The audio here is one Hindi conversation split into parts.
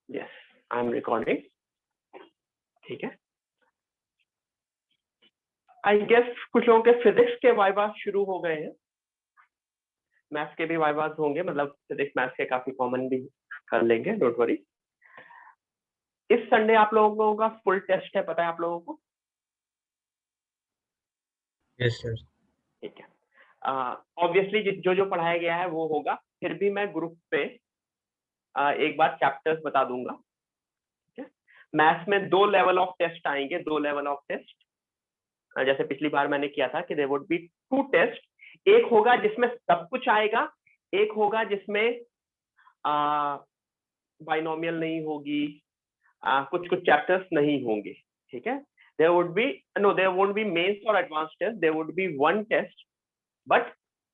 Yes, I am recording. ठीक है, आई गेस कुछ लोगों के फिजिक्स के वाइवा शुरू हो गए हैं, मैथ्स के भी वाइवास होंगे, मतलब फिजिक्स मैथ्स के काफी कॉमन भी कर लेंगे, डोंट वरी। इस संडे आप लोगों का फुल टेस्ट है, पता है आप लोगों को? Yes sir. ठीक है, ऑब्वियसली जो जो पढ़ाया गया है वो होगा, फिर भी मैं ग्रुप पे एक बार चैप्टर्स बता दूंगा। ठीक है, मैथ्स में 2 लेवल ऑफ टेस्ट आएंगे, 2 लेवल ऑफ टेस्ट। जैसे पिछली बार मैंने किया था कि देयर वुड बी 2 टेस्ट। एक होगा जिसमें सब कुछ आएगा, एक होगा जिसमें बाइनोमियल नहीं होगी, कुछ कुछ चैप्टर्स नहीं होंगे। ठीक है, there would be there won't be mains or advanced test, there would be 1 test but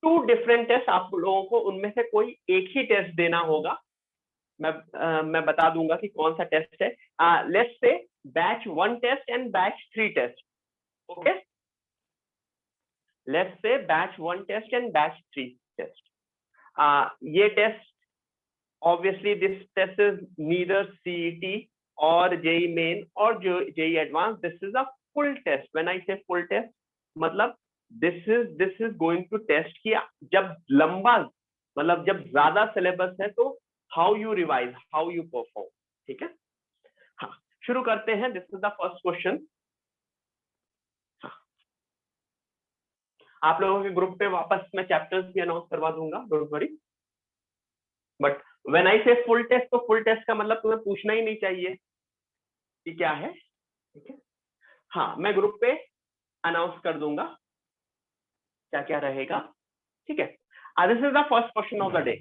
2 different tests। आप लोगों को उनमें से कोई एक ही टेस्ट देना होगा। मैं बता दूंगा कि कौन सा टेस्ट है। Let's say batch 1 test and batch 3 test. Okay, let's say batch 1 test and batch 3 test. ये test obviously this test is neither CET or JEE main or JEE advanced, this is a full test। when I say full test मतलब this is going to test कि जब लंबा मतलब जब ज्यादा सिलेबस है तो how you revise, how you perform। ठीक है, हाँ शुरू करते हैं। This is the first question. आप लोगों के ग्रुप पे वापस मैं चैप्टर्स भी अनाउंस करवा दूंगा, don't worry. But when I से फुल टेस्ट, तो फुल टेस्ट का मतलब तुम्हें पूछना ही नहीं चाहिए कि क्या है। ठीक है, हाँ मैं ग्रुप पे अनाउंस कर दूंगा क्या क्या रहेगा। ठीक है, this is the first question of the day.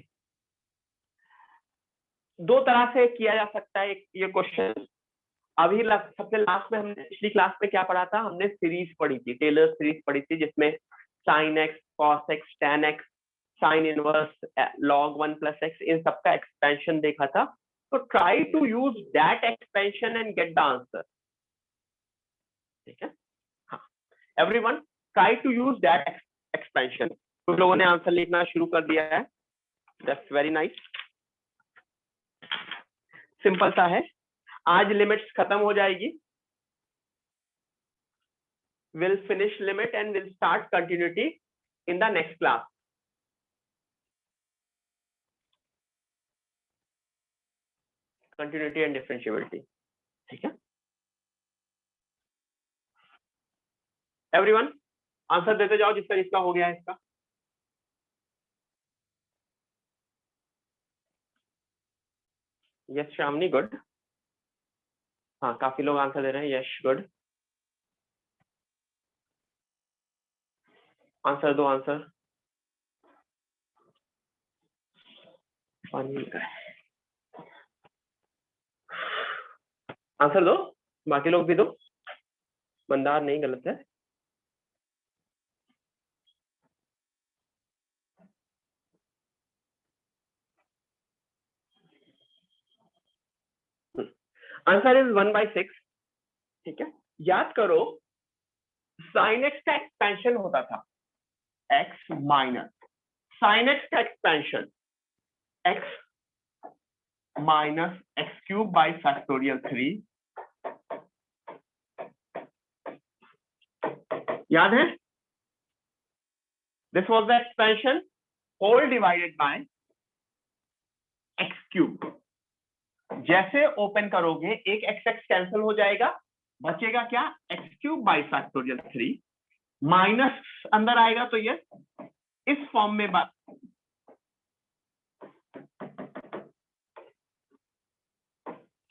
2 तरह से किया जा सकता है ये क्वेश्चन। अभी सबसे लास्ट में हमने पिछली क्लास में क्या पढ़ा था, हमने सीरीज पढ़ी थी, टेलर सीरीज पढ़ी थी, जिसमें sin x, cos x, tan x, sine inverse, log 1 plus x, इन सबका एक्सपेंशन देखा था। तो try to use that expansion and get the answer. ठीक है, हाँ everyone try to use that expansion. कुछ लोगों ने आंसर लिखना शुरू कर दिया है, दैट्स वेरी नाइस। सिंपल सा है, आज लिमिट्स खत्म हो जाएगी। Will finish limit and will start continuity in the next class. Continuity and differentiability. ठीक है, एवरीवन आंसर देते जाओ जिसका जिसका हो गया है इसका। Yes Shyamni, good. हाँ काफी लोग आंसर दे रहे हैं, यस गुड। आंसर दो, आंसर। पानी का आंसर दो, बाकी लोग भी दो। मंदार नहीं, गलत है। Answer is 1/6। ठीक है, याद करो साइन एक्स का एक्सपेंशन होता था x माइनस साइन एक्स का expansion x minus x cube by factorial 3। याद है, this was the expansion whole divided by x cube. जैसे ओपन करोगे एक एक्स एक्स कैंसिल हो जाएगा, बचेगा क्या, x cube by factorial 3 minus अंदर आएगा तो ये इस फॉर्म में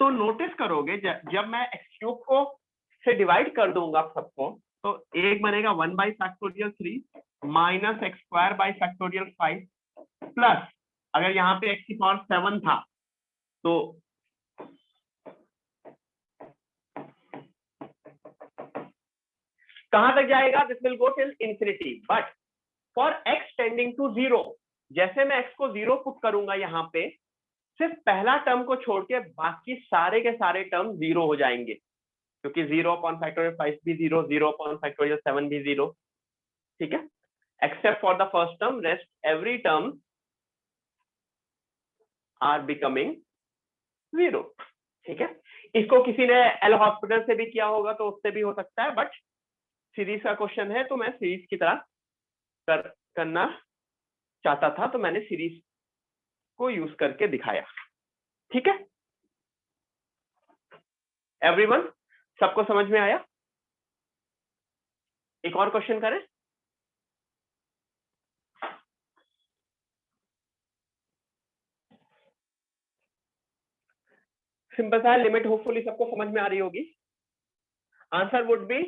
तो नोटिस करोगे जब मैं एक्स क्यूब को से डिवाइड कर दूंगा सबको, तो एक बनेगा 1 by factorial 3 minus x square by factorial 5 plus, अगर यहाँ पे एक्स की पावर 7 था तो कहां तक जाएगा, this will go till infinity. But for x tending to 0, जैसे मैं एक्स को 0 पुट करूंगा यहाँ पे, सिर्फ पहला टर्म को छोड़ के बाकी सारे के सारे टर्म 0 हो जाएंगे, क्योंकि 0 अपॉन फैक्टोरियल 5 भी 0, 0 अपॉन फैक्टोरियल 7 भी 0। ठीक है, except for the first term, rest every term are becoming 0. ठीक है, इसको किसी ने एल हॉस्पिटल से भी किया होगा तो उससे भी हो सकता है, बट सीरीज का क्वेश्चन है तो मैं सीरीज की तरह करना चाहता था, तो मैंने सीरीज को यूज करके दिखाया. ठीक है एवरीवन, सबको समझ में आया? एक और क्वेश्चन करें. सिंपल सा लिमिट, होपफुली सबको समझ में आ रही होगी. Answer would be,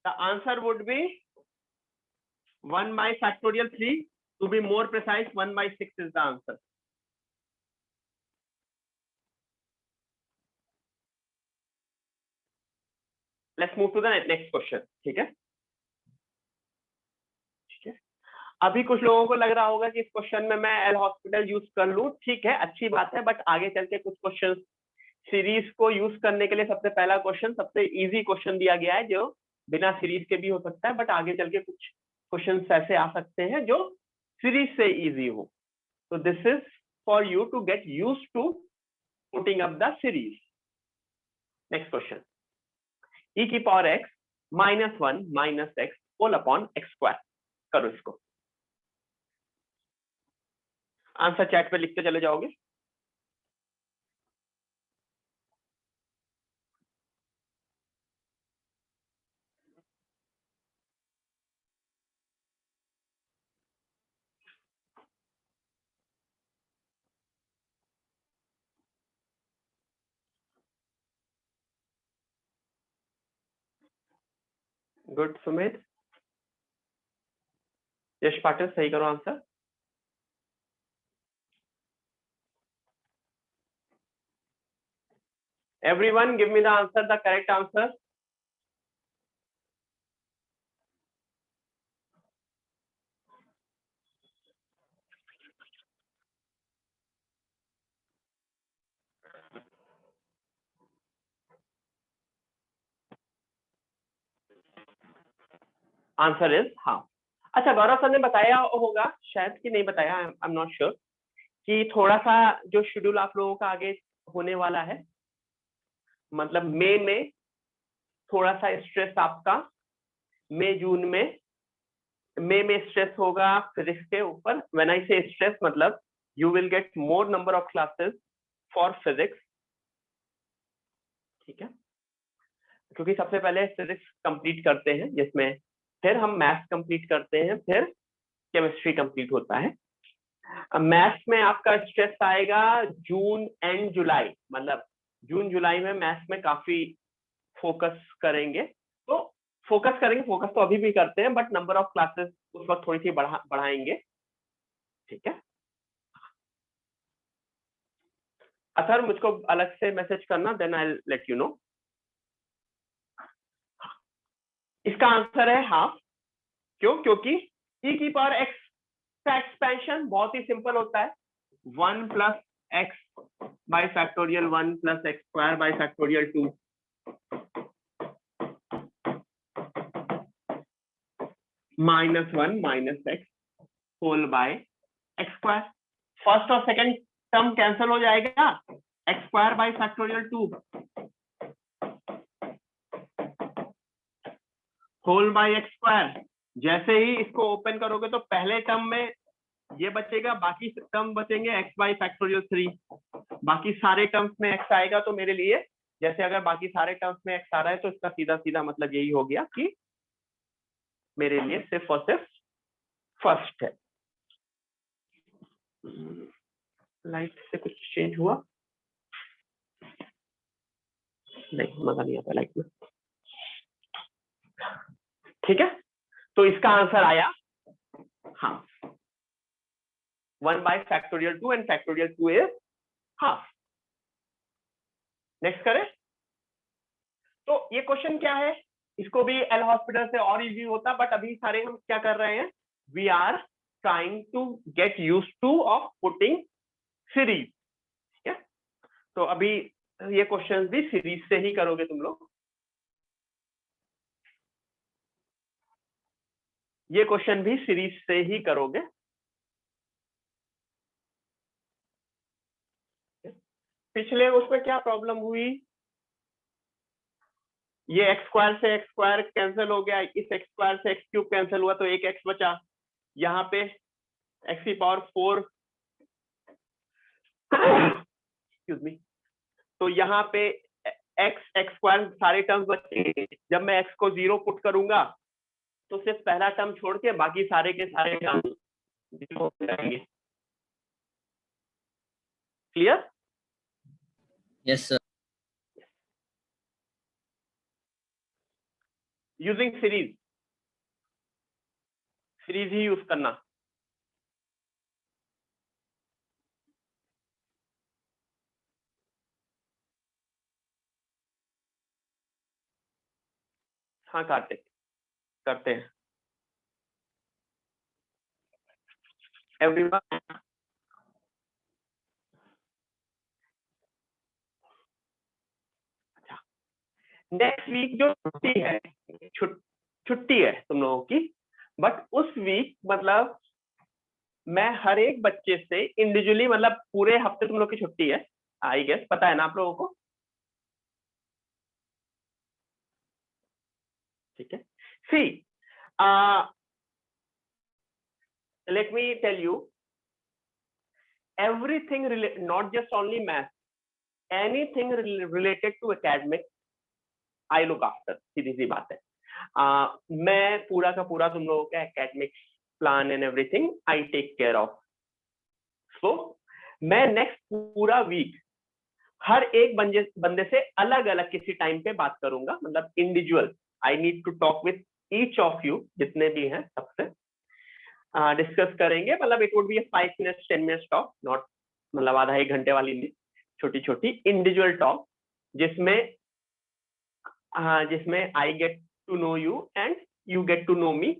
the answer would be 1 by factorial 3, to be more precise 1 by 6 is the answer. Let's move to the next question. ठीक है, अभी कुछ लोगों को लग रहा होगा कि इस क्वेश्चन में मैं एल हॉस्पिटल यूज कर लूं. ठीक है, अच्छी बात है, बट आगे चल के कुछ क्वेश्चन सीरीज को यूज करने के लिए सबसे पहला क्वेश्चन, सबसे इजी क्वेश्चन दिया गया है, जो बिना सीरीज के भी हो सकता है, बट आगे चल के कुछ क्वेश्चन ऐसे आ सकते हैं जो सीरीज से इजी हो. तो this is for you to get use to putting up the series. Next question, e की power x -1 - x whole upon x square. करो इसको. आंसर चैट पे लिखते चले जाओगे. गुड सुमित. यश पाटिल, सही करो answer. Everyone give me the answer, the correct answer. Answer is हाँ. अच्छा, गौरव सर ने बताया होगा शायद कि नहीं बताया, आई एम नॉट श्योर, कि थोड़ा सा जो शेड्यूल आप लोगों का आगे होने वाला है, मतलब मई में थोड़ा सा स्ट्रेस आपका, मई जून में मई में स्ट्रेस होगा फिजिक्स के ऊपर. व्हेन आई से स्ट्रेस, मतलब you will get more number of classes for physics. ठीक है, क्योंकि सबसे पहले फिजिक्स कंप्लीट करते हैं, जिसमें फिर हम मैथ्स कंप्लीट करते हैं, फिर केमिस्ट्री कंप्लीट होता है. मैथ्स में आपका स्ट्रेस आएगा जून एंड जुलाई, मतलब जून जुलाई में मैथ्स में काफी फोकस करेंगे. तो फोकस तो अभी भी करते हैं, बट नंबर ऑफ क्लासेस उस वक्त थोड़ी सी बढ़ाएंगे. ठीक है, अथर मुझको अलग से मैसेज करना, then I let you know. इसका आंसर है हाफ. क्यों? क्योंकि e की पावर x का एक्सपेंशन बहुत ही सिंपल होता है, 1 + x by factorial 1 + x square by factorial 2 -1 - x whole by x square. First और सेकंड टर्म कैंसिल हो जाएगा, x square by factorial 2 whole by x square. जैसे ही इसको ओपन करोगे तो पहले टर्म में ये बचेगा, बाकी टर्म बचेंगे x बाई फैक्टोरियल 3. बाकी सारे टर्म्स में x आएगा, तो मेरे लिए जैसे अगर बाकी सारे टर्म्स में x आ रहा है, तो इसका सीधा सीधा मतलब यही हो गया कि मेरे लिए सिर्फ और सिर्फ फर्स्ट है. लाइट से कुछ चेंज हुआ नहीं, मजा नहीं आता लाइट में. ठीक है, तो इसका आंसर आया हाँ, 1 by factorial 2 and factorial 2 is half. Next करें. तो ये क्वेश्चन क्या है, इसको भी एल हॉस्पिटल से और इजी होता, बट अभी सारे हम क्या कर रहे हैं, we are trying to get use to of putting series. ठीक है, तो अभी ये क्वेश्चन भी सीरीज से ही करोगे तुम लोग. ये क्वेश्चन भी सीरीज से ही करोगे। पिछले उसमें क्या प्रॉब्लम हुई, ये एक्स स्क्वायर से एक्स स्क्वायर कैंसिल हो गया, इस एक्स स्क्वायर से एक्स क्यूब कैंसिल हुआ तो एक एक्स बचा, यहाँ पे एक्स की पावर 4 एक्सक्यूज मी, तो यहाँ पे एक्स एक्स स्क्वायर सारे टर्म्स बचेंगे। जब मैं एक्स को 0 पुट करूंगा तो सिर्फ पहला टर्म छोड़ के बाकी सारे के सारे टर्म 0 हो जाएंगे। Clear? Yes sir. Using series, series ही यूज करना। हाँ कार्तिक, करते हैं एवरीवन। नेक्स्ट वीक जो छुट्टी है, छुट्टी है तुम लोगों की, बट उस वीक मतलब मैं हर एक बच्चे से इंडिविजुअली, मतलब पूरे हफ्ते तुम लोग की छुट्टी है, आई गेस पता है ना आप लोगों को, ठीक है। See let me tell you, everything not just only math, anything related to academic I look after, सीधी सी बात है। मैं पूरा का पूरा तुम लोगों का academic plan and everything I take care of. So मैं नेक्स्ट पूरा वीक हर एक बंदे से अलग अलग किसी टाइम पे बात करूंगा, मतलब individual, I need to talk with each of you, जितने भी हैं सबसे डिस्कस करेंगे। मतलब it would be 5 minutes 10 minutes talk, not मतलब आधा एक घंटे वाली नहीं, छोटी छोटी इंडिविजुअल टॉक, जिसमें जिसमें I get to know you and you get to know me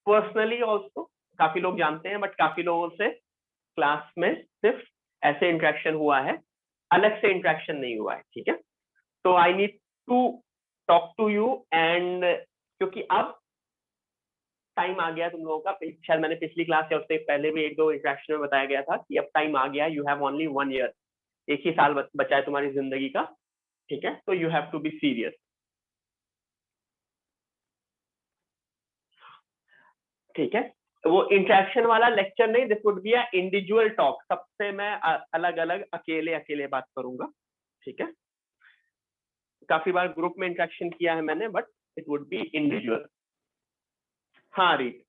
personally also. काफी लोग जानते हैं बट काफी लोगों से क्लास में सिर्फ ऐसे इंटरेक्शन हुआ है, अलग से इंटरेक्शन नहीं हुआ है, ठीक है। तो I need to talk to you and क्योंकि अब टाइम आ गया तुम लोगों का, शायद मैंने पिछली क्लास या उससे पहले भी एक दो इंटरेक्शन में बताया गया था कि अब टाइम आ गया, यू हैव ओनली 1 ईयर, एक ही साल बचा है तुम्हारी जिंदगी का, ठीक है। तो you have to be serious, ठीक है। वो इंटरेक्शन वाला लेक्चर नहीं, this would be a individual talk, सबसे मैं अलग अलग अकेले अकेले बात करूंगा, ठीक है। काफी बार ग्रुप में इंटरेक्शन किया है मैंने, but it would B individual. हाँ रीड,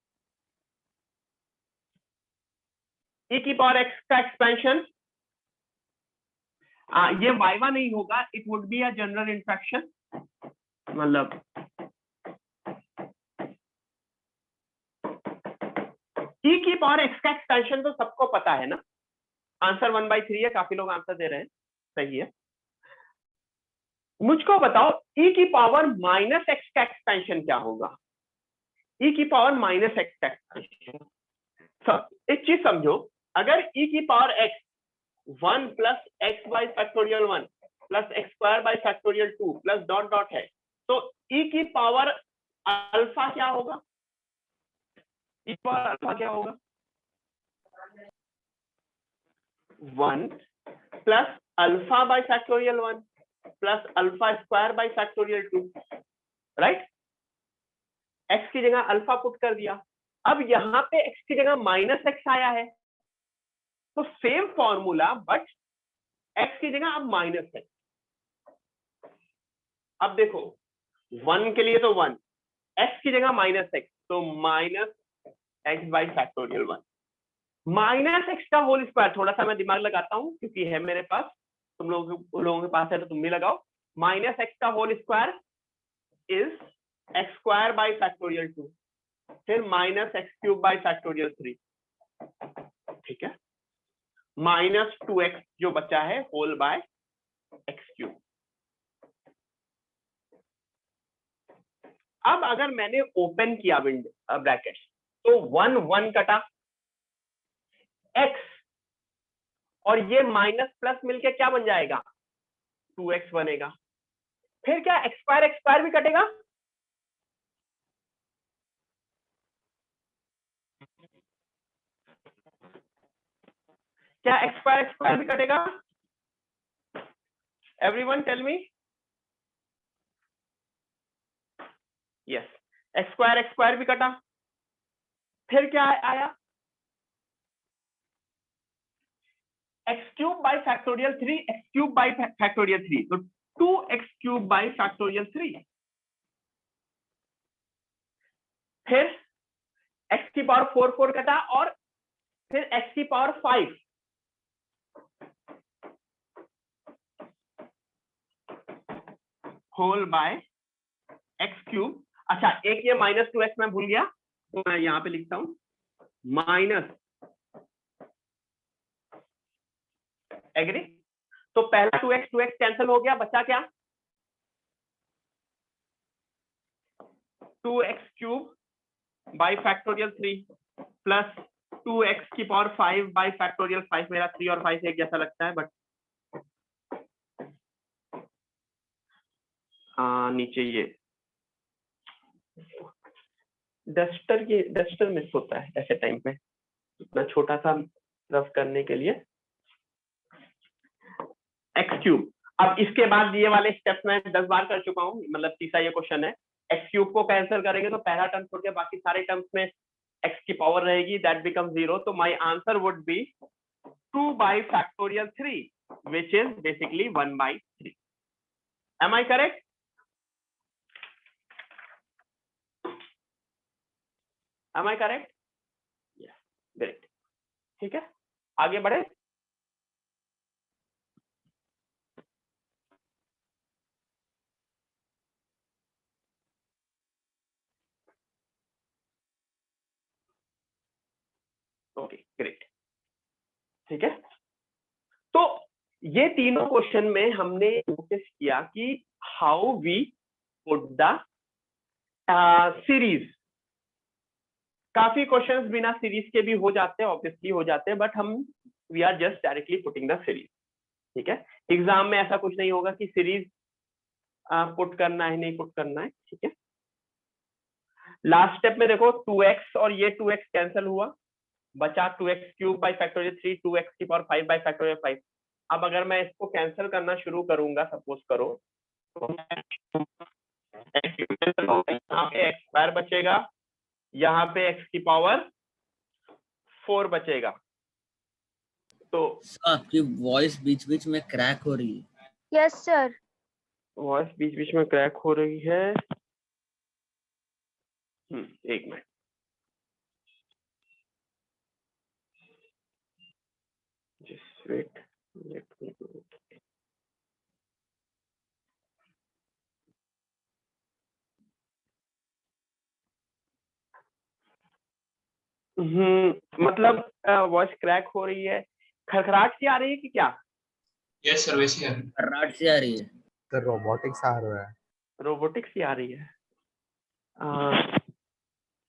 e की पावर x का एक्सपेंशन, ये वाइवा नहीं होगा, it would be a general interaction, मतलब e की पावर x का एक्सपेंशन तो सबको पता है ना, आंसर 1/3 है, काफी लोग आंसर दे रहे हैं, सही है। मुझको बताओ e की पावर -x का एक्सपेंशन क्या होगा, e की पावर -x का एक्सपेंशन। एक चीज समझो, अगर e की power x 1 plus x by factorial 1 plus x square by factorial 2 plus dot dot है, तो e की पावर अल्फा क्या होगा, e की पावर अल्फा क्या होगा, 1 plus alpha by factorial 1 plus alpha square by factorial 2, right. x की जगह अल्फा पुट कर दिया, अब यहाँ पे x की जगह -x आया है, तो सेम फॉर्मूला बट x की जगह अब -x। अब देखो 1 के लिए तो 1, x की जगह -x, तो -x बाई फैक्टोरियल 1, -x का होल स्क्वायर, थोड़ा सा मैं दिमाग लगाता हूं क्योंकि है मेरे पास, तुम लोगों के पास है तो तुम भी लगाओ, -x का whole square is x square by factorial 2, फिर -x³ बाई फैक्टोरियल 3, ठीक है, -2x जो बचा है होल बाय x³। अब अगर मैंने ओपन किया ब्रैकेट, तो 1 1 कटा, x और ये माइनस प्लस मिलके क्या बन जाएगा, 2x बनेगा, फिर क्या x स्क्वायर भी कटेगा, क्या एक्स स्क्वायर भी कटेगा? Everyone tell me. Yes, x square भी कटा। फिर क्या आया? X cube by factorial 3, x cube by factorial 3, तो 2x क्यूब बाई फैक्टोरियल 3। फिर x की पावर 4 कटा, और फिर x की power 5 whole by x cube. अच्छा, एक ये -2x मैं भूल गया, तो मैं यहां पे लिखता हूं माइनस, एग्री? तो पहला 2x कैंसिल हो गया, बचा क्या? 2x cube by factorial 3 plus 2x की पावर 5 बाई फैक्टोरियल 5। मेरा 3 और 5 एक जैसा लगता है, बट नीचे ये डस्टर मिस होता है ऐसे टाइम पे, इतना छोटा सा रफ करने के लिए। X cube. अब इसके बाद ये वाले स्टेप्स मैं 10 बार कर चुका हूँ, मतलब तीसरा ये क्वेश्चन है। एक्स क्यूब को कैंसिल करेंगे तो पहला टर्म छोड़ के बाकी सारे टर्म्स में एक्स की पावर रहेगी, दैट बिकम 0। तो my answer would be 2 by factorial 3 which is basically 1/3. Am I correct? Am I correct? Yes, great. ठीक है, आगे बढ़े। Okay, great. ठीक है, तो ये तीनों क्वेश्चन में हमने नोटिस किया कि how we put the series. काफी क्वेश्चंस बिना सीरीज के भी हो जाते हैं, ऑब्वियसली हो जाते हैं, बट हम we are just directly putting the series. ठीक है, एग्जाम में ऐसा कुछ नहीं होगा कि सीरीज पुट करना है नहीं पुट करना है। ठीक है, लास्ट स्टेप में देखो 2x और ये 2x कैंसिल हुआ, बचा 2x cube by factorial 3, 2x की पावर 5 बाई फैक्टोरियल 5। अब अगर मैं इसको कैंसिल करना शुरू करूंगा, सपोज करो, तो यहाँ पे एक्स स्क्वायर बचेगा, यहाँ पे x की पावर 4 बचेगा। तो आपकी वॉइस बीच बीच में क्रैक हो रही है। Yes sir. वॉइस बीच बीच में क्रैक हो रही है। एक मिनट। Just wait, let me do it. मतलब वॉइस क्रैक हो रही है, खरखराहट सी आ रही है कि क्या? यस सर, वैसे है। खर्राट से आ रही है। तो रोबोटिक्स आ रहा है। रोबोटिक्स सी आ रही है।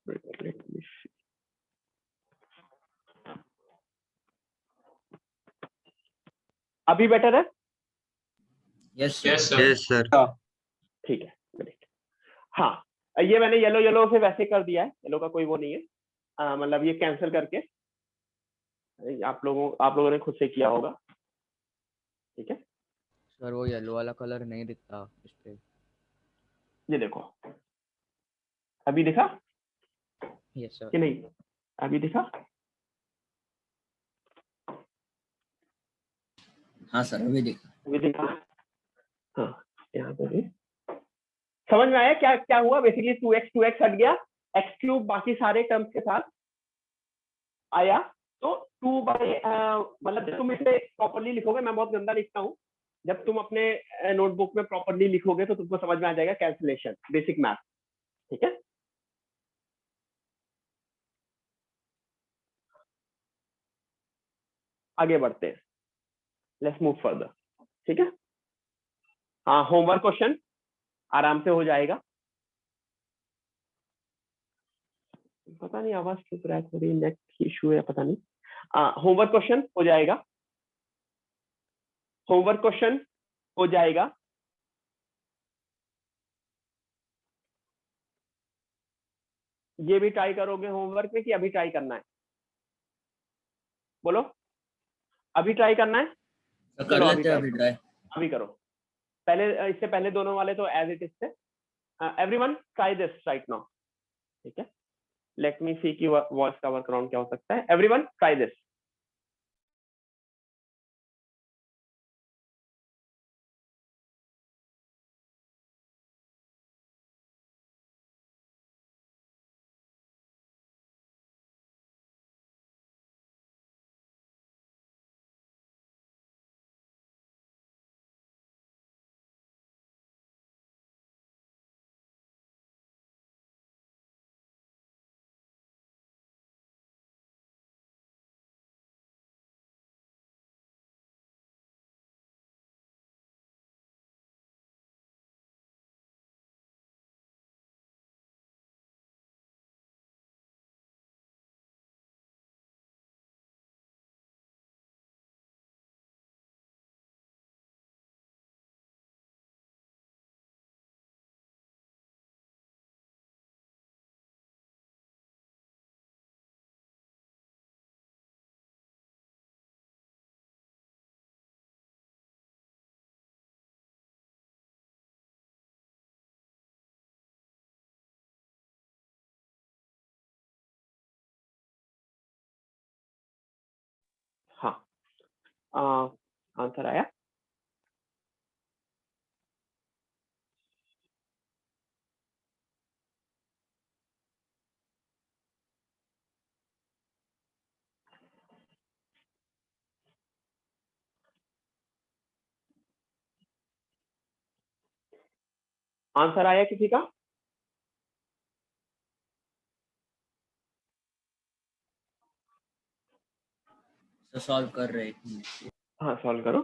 let me see. अभी बेटर है? Yes yes sir. सर। ठीक है, ग्रेट। हाँ, ये मैंने येलो से वैसे कर दिया है, येलो का कोई वो नहीं है, मतलब ये कैंसिल करके आप लोगों ने खुद से किया होगा। ठीक है सर, वो येलो वाला कलर नहीं दिखता इस पे। ये देखो, अभी दिखा यस सर। कि नहीं? अभी दिखा? हाँ सर, अभी देखा। अभी दिखा। हाँ, यहाँ पे भी समझ में आया क्या क्या हुआ? बेसिकली 2x हट गया, x क्यूब बाकी सारे टर्म्स के साथ आया। तो 2 बाई मतलब जब तुम इसे प्रॉपरली लिखोगे, मैं बहुत गंदा लिखता हूँ, जब तुम अपने नोटबुक में प्रॉपरली लिखोगे तो तुमको समझ में आ जाएगा कैलकुलेशन, बेसिक मैथ। ठीक है, आगे बढ़ते हैं, लेट्स मूव फर्दर। ठीक है, हाँ, होमवर्क क्वेश्चन आराम से हो जाएगा। पता नहीं आवाज क्यों क्रैक हो रही है, नेट इशू है पता नहीं। होमवर्क क्वेश्चन हो जाएगा, होमवर्क क्वेश्चन हो जाएगा। ये भी ट्राई करोगे होमवर्क में कि अभी ट्राई करना है? बोलो। अभी ट्राई करना है? तो कर चलो लेते हैं अभी ट्राई। अभी करो। पहले इससे पहले दोनों वाले तो एज इट इज थे। Everyone try this right now. ठीक है, लेट मी सी की वॉइस का वर्कअराउंड क्या हो सकता है। Everyone try this. हाँ, आंसर आया? आंसर आया किसी का? तो सॉल्व कर रहे हैं, एक मिनट। हाँ, सॉल्व करो।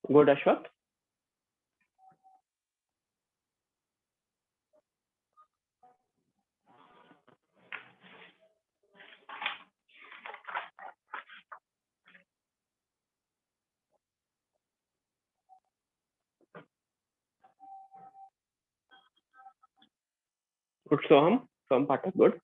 Good Ashwath. Good Soham, Soham Pathak, good.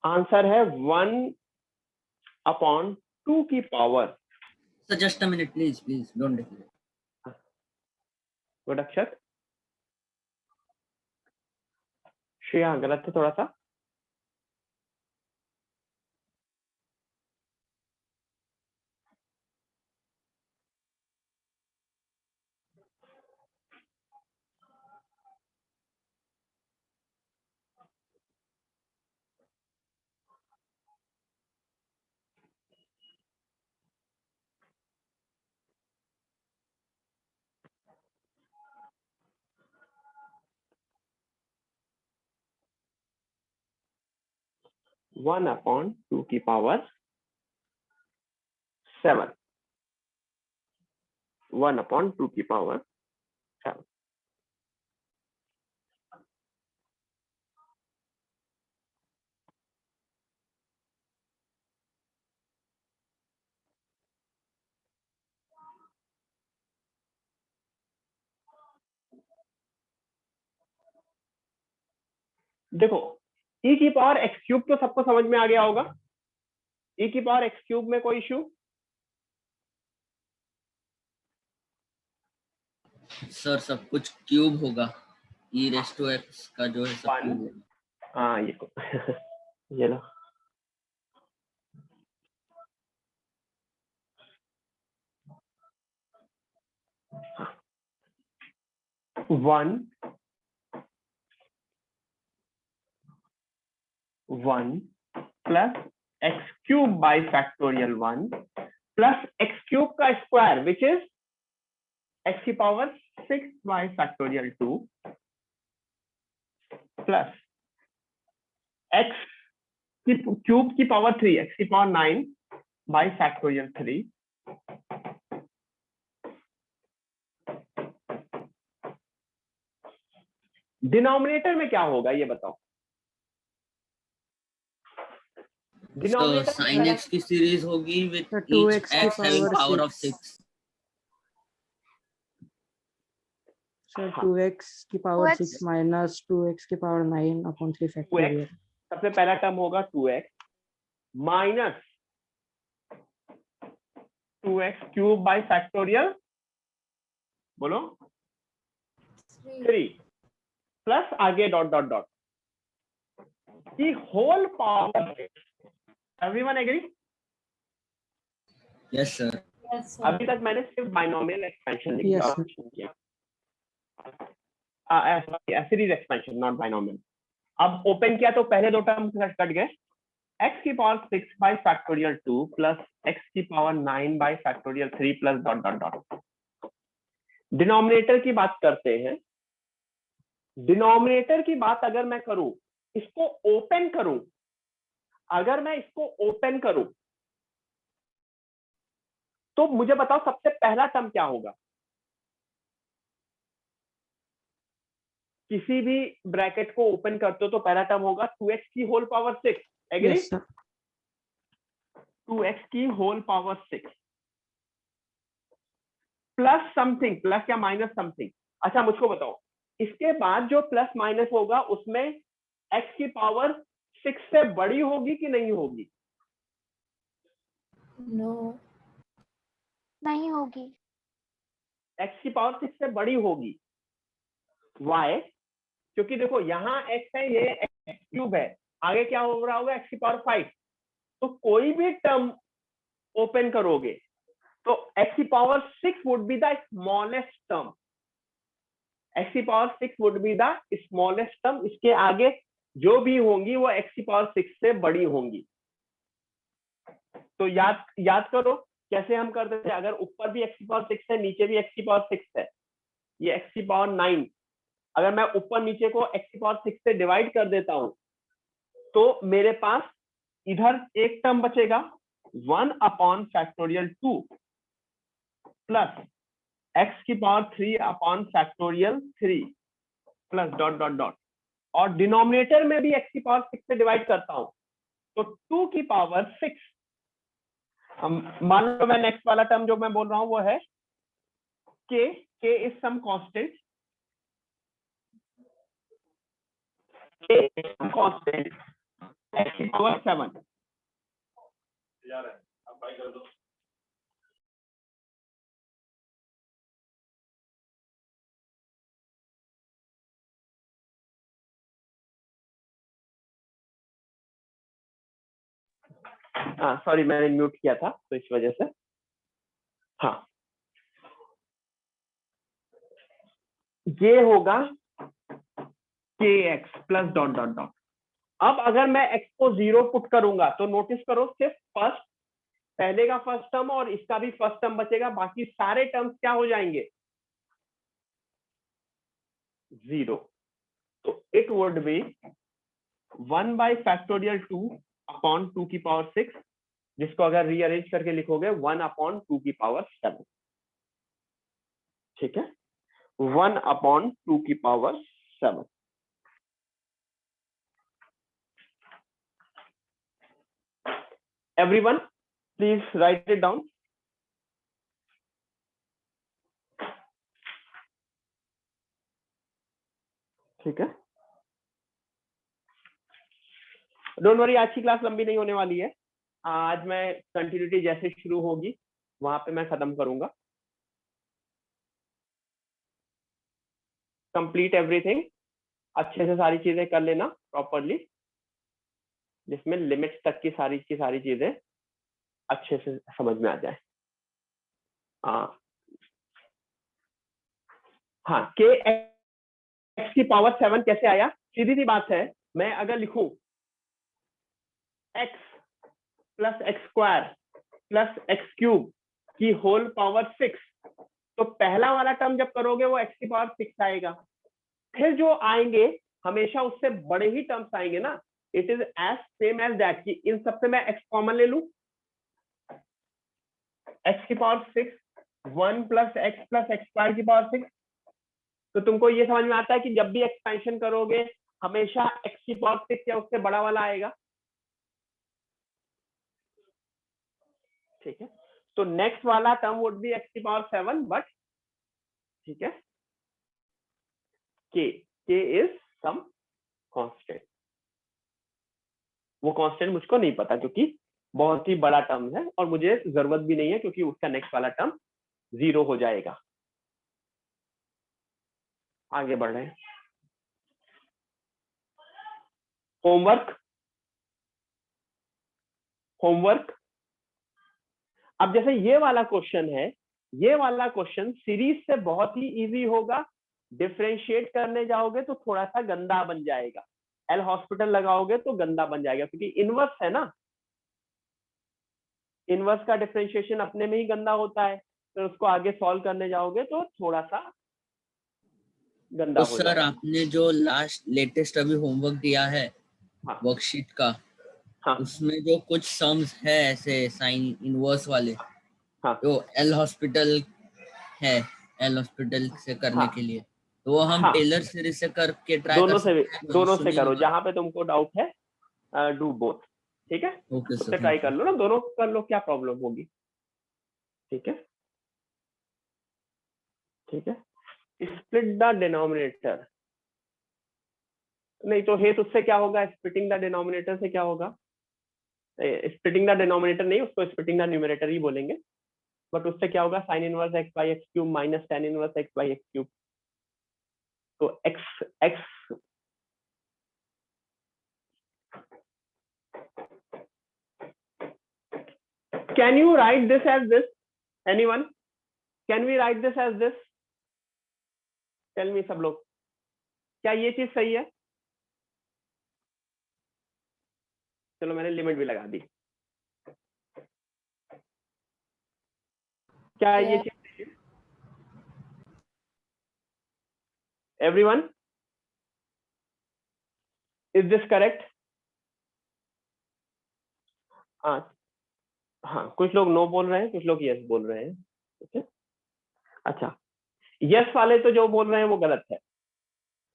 Answer है 1/2 की power. So just a minute, please, don't declare. Good Akshat. Shreya गलत है थोड़ा सा। वन अपॉन टू की पावर 7। 1/2 की पावर 7। देखो, e की पावर x क्यूब तो सबको समझ में आ गया होगा। e की पावर x क्यूब में कोई इशू? सर सब कुछ क्यूब होगा, e रेस टू x का जो है सब क्यूब होगा। हाँ, ये लो। One plus x cube by factorial 1 plus x cube का स्क्वायर विच इज एक्स की power 6 by factorial 2 plus x की क्यूब की पावर 3, एक्स की पावर 9 बाई फैक्टोरियल 3 + डिनोमिनेटर में क्या होगा ये बताओ। तो डिनोमिनेटर sin x की सीरीज होगी विद तो each 2x की x having power power of 6. 6. Sir हाँ। 2x की पावर 2x 6 माइनस 2x की पावर 9 अपॉन 3 फैक्टोरियल. सबसे पहला टर्म होगा 2x minus 2x cube by factorial, बोलो 3 प्लस आगे डॉट डॉट डॉट की whole power. Everyone agree? Yes sir. अभी तक मैंने सिर्फ बाइनोमियल एक्सपेंशन लिखा Yes, और sir. कुछ नहीं किया. Series expansion not binomial. अब ओपन किया तो पहले दो टर्म कट गए. x की power 6 by factorial 2 plus x की power 9 by factorial 3 plus dot dot dot. Denominator की बात करते हैं. डिनोमिनेटर की बात अगर मैं करूं, इसको ओपन करूं, अगर मैं इसको ओपन करूं तो मुझे बताओ सबसे पहला टर्म क्या होगा. किसी भी ब्रैकेट को ओपन करते हो तो पहला टर्म होगा 2x की whole power 6. Agree? Yes sir. 2x की whole power 6 plus something, plus या माइनस समथिंग. अच्छा मुझको बताओ, इसके बाद जो प्लस माइनस होगा उसमें x की पावर 6 से बड़ी होगी कि नहीं होगी? नो नहीं होगी. x की पावर 6 से बड़ी होगी. वाई? क्योंकि देखो यहाँ x है, ये x क्यूब है, आगे क्या हो रहा होगा x की पावर 5. तो कोई भी टर्म ओपन करोगे तो x की power 6 would be the smallest term. x की power 6 would be the smallest term. इसके आगे जो भी होंगी वो x की पावर 6 से बड़ी होंगी. तो याद करो कैसे हम करते थे. अगर ऊपर भी x की पावर 6 है, नीचे भी x की पावर 6 है, ये x की पावर 9, अगर मैं ऊपर नीचे को x की पावर 6 से डिवाइड कर देता हूं तो मेरे पास इधर एक टर्म बचेगा 1 अपॉन फैक्टोरियल 2 प्लस x की power 3 upon factorial 3 plus dot dot dot. और डिनोमिनेटर में भी x की पावर 6 से डिवाइड करता हूं तो 2 की पावर 6. मान लो मैं नेक्स्ट वाला टर्म जो मैं बोल रहा हूं वो है k. k is some constant. k is some constant x की पावर 7. हाँ सॉरी, मैंने म्यूट किया था तो इस वजह से. हाँ ये होगा kx plus dot dot dot. अब अगर मैं x को 0 पुट करूंगा तो नोटिस करो सिर्फ फर्स्ट, पहले का फर्स्ट टर्म और इसका भी फर्स्ट टर्म बचेगा, बाकी सारे टर्म्स क्या हो जाएंगे? 0. तो it would B 1 bye factorial 2 upon 2 की पावर 6, जिसको अगर रीअरेंज करके लिखोगे 1 अपॉन 2 की पावर 7. ठीक है, 1 अपॉन 2 की power 7. Everyone, please write it down. ठीक है, डोंट वरी, आज की क्लास लंबी नहीं होने वाली है. आज मैं कंटिन्यूटी जैसे शुरू होगी वहां पे मैं खत्म करूंगा. कंप्लीट एवरीथिंग, अच्छे से सारी चीजें कर लेना प्रॉपरली, जिसमें लिमिट्स तक की सारी चीजें अच्छे से समझ में आ जाए. हाँ, के एक्स की पावर 7 कैसे आया? सीधी सी बात है, मैं अगर लिखूं x plus x square plus x cube की होल पावर 6, तो पहला वाला टर्म जब करोगे वो x की पावर 6 आएगा. फिर जो आएंगे हमेशा उससे बड़े ही टर्म्स आएंगे ना. It is as same as that कि इन सबसे मैं x कॉमन ले लूं, x की पावर 6 1 प्लस एक्स स्क्वायर की पावर 6 तो तुमको ये समझ में आता है कि जब भी एक्सपेंशन करोगे हमेशा x की पावर 6 या उससे बड़ा वाला आएगा। ठीक है, तो नेक्स्ट वाला टर्म वुड बी x की पावर 7, बट ठीक है k इज सम कांस्टेंट। वो कांस्टेंट मुझको नहीं पता क्योंकि बहुत ही बड़ा टर्म है और मुझे जरूरत भी नहीं है क्योंकि उसका नेक्स्ट वाला टर्म 0 हो जाएगा। आगे बढ़ रहे हैं। होमवर्क। अब जैसे ये वाला क्वेश्चन है, ये वाला क्वेश्चन सीरीज से बहुत ही इजी होगा, डिफरेंशिएट करने जाओगे तो थोड़ा सा गंदा बन जाएगा, एल हॉस्पिटल लगाओगे तो गंदा बन जाएगा क्योंकि इनवर्स है ना, इनवर्स का डिफरेंशिएशन अपने में ही गंदा होता है, तो उसको आगे सॉल्व करने जाओगे तो थोड़ा सा गंदा तो हो सर जाएगा। आपने जो लेटेस्ट अभी होमवर्क दिया है हाँ वर्कशीट का, हाँ उसमें जो कुछ सम्स है ऐसे साइन इनवर्स वाले, हाँ जो एल हॉस्पिटल है, एल हॉस्पिटल से करने हाँ के लिए, तो वो हम हाँ, टेलर सीरीज से करके ट्राई कर सकते हैं। दोनों से कॉन्स्टेंट करो, इनवर्स। जहां पे तुमको डाउट है डू बोथ। ठीक है, ओके उससे सर, ट्राई थैंक कर यू। लो ना, दोनों कर लो, क्या प्रॉब्लम होगी। ठीक है ठीक है, स्प्लिट द डिनोमिनेटर। नहीं तो हेत उससे क्या होगा, स्प्लिटिंग द डिनोमिनेटर से क्या होगा, स्प्लिटिंग द डिनोमिनेटर नहीं, उसको स्प्लिटिंग द न्यूमरेटर ही बोलेंगे, बट उससे क्या होगा, sine inverse x by x cube minus tan inverse x by x cube. तो x x can you write this as this, anyone can we write this as this, tell me सब लोग, क्या ये चीज सही है? चलो मैंने लिमिट भी लगा दी, क्या ये Yes. चीज, एवरीवन इज दिस करेक्ट? हाँ कुछ लोग नो बोल रहे हैं, कुछ लोग यस बोल रहे हैं। ठीक है, अच्छा यस वाले तो जो बोल रहे हैं वो गलत है,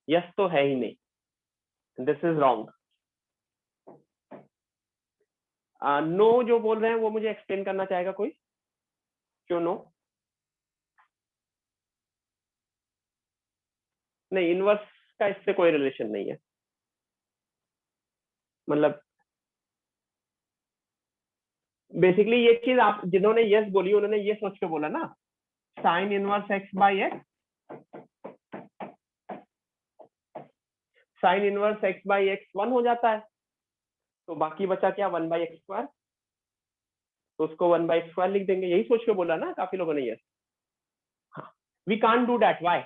यस तो है ही नहीं, दिस इज रॉन्ग। नो जो बोल रहे हैं वो मुझे एक्सप्लेन करना चाहेगा कोई, क्यों नो? नहीं, इनवर्स का इससे कोई रिलेशन नहीं है, मतलब बेसिकली ये चीज आप जिन्होंने यस बोली उन्होंने ये सोच के बोला ना, sign inverse x by x, sign inverse x by x 1 हो जाता है, तो बाकी बचा क्या, 1 बाई एक्स स्क्वायर, तो उसको 1 बाई एक्स स्क्वायर लिख देंगे, यही सोच के बोला ना काफी लोगों ने यस। हाँ, we can't do that, why?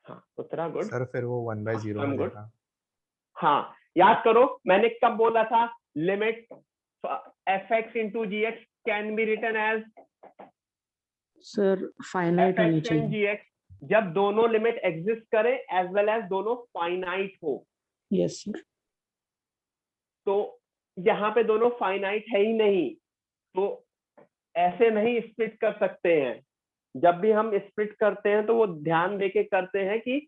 हाँ उत्तरा गुड, सर फिर वो 1/0 I'm good. मिलेगा। हाँ याद करो मैंने कब बोला था, limit F x into G x can be written as sir finite F होनी एक्स एंड चाहिए। जी एक्स, जब दोनों लिमिट एग्जिस्ट करे एज वेल एज दोनों फाइनाइट हो। Yes sir. तो यहाँ पे दोनों फाइनाइट है ही नहीं, तो ऐसे नहीं स्प्लिट कर सकते हैं। जब भी हम स्प्लिट करते हैं तो वो ध्यान देके करते हैं कि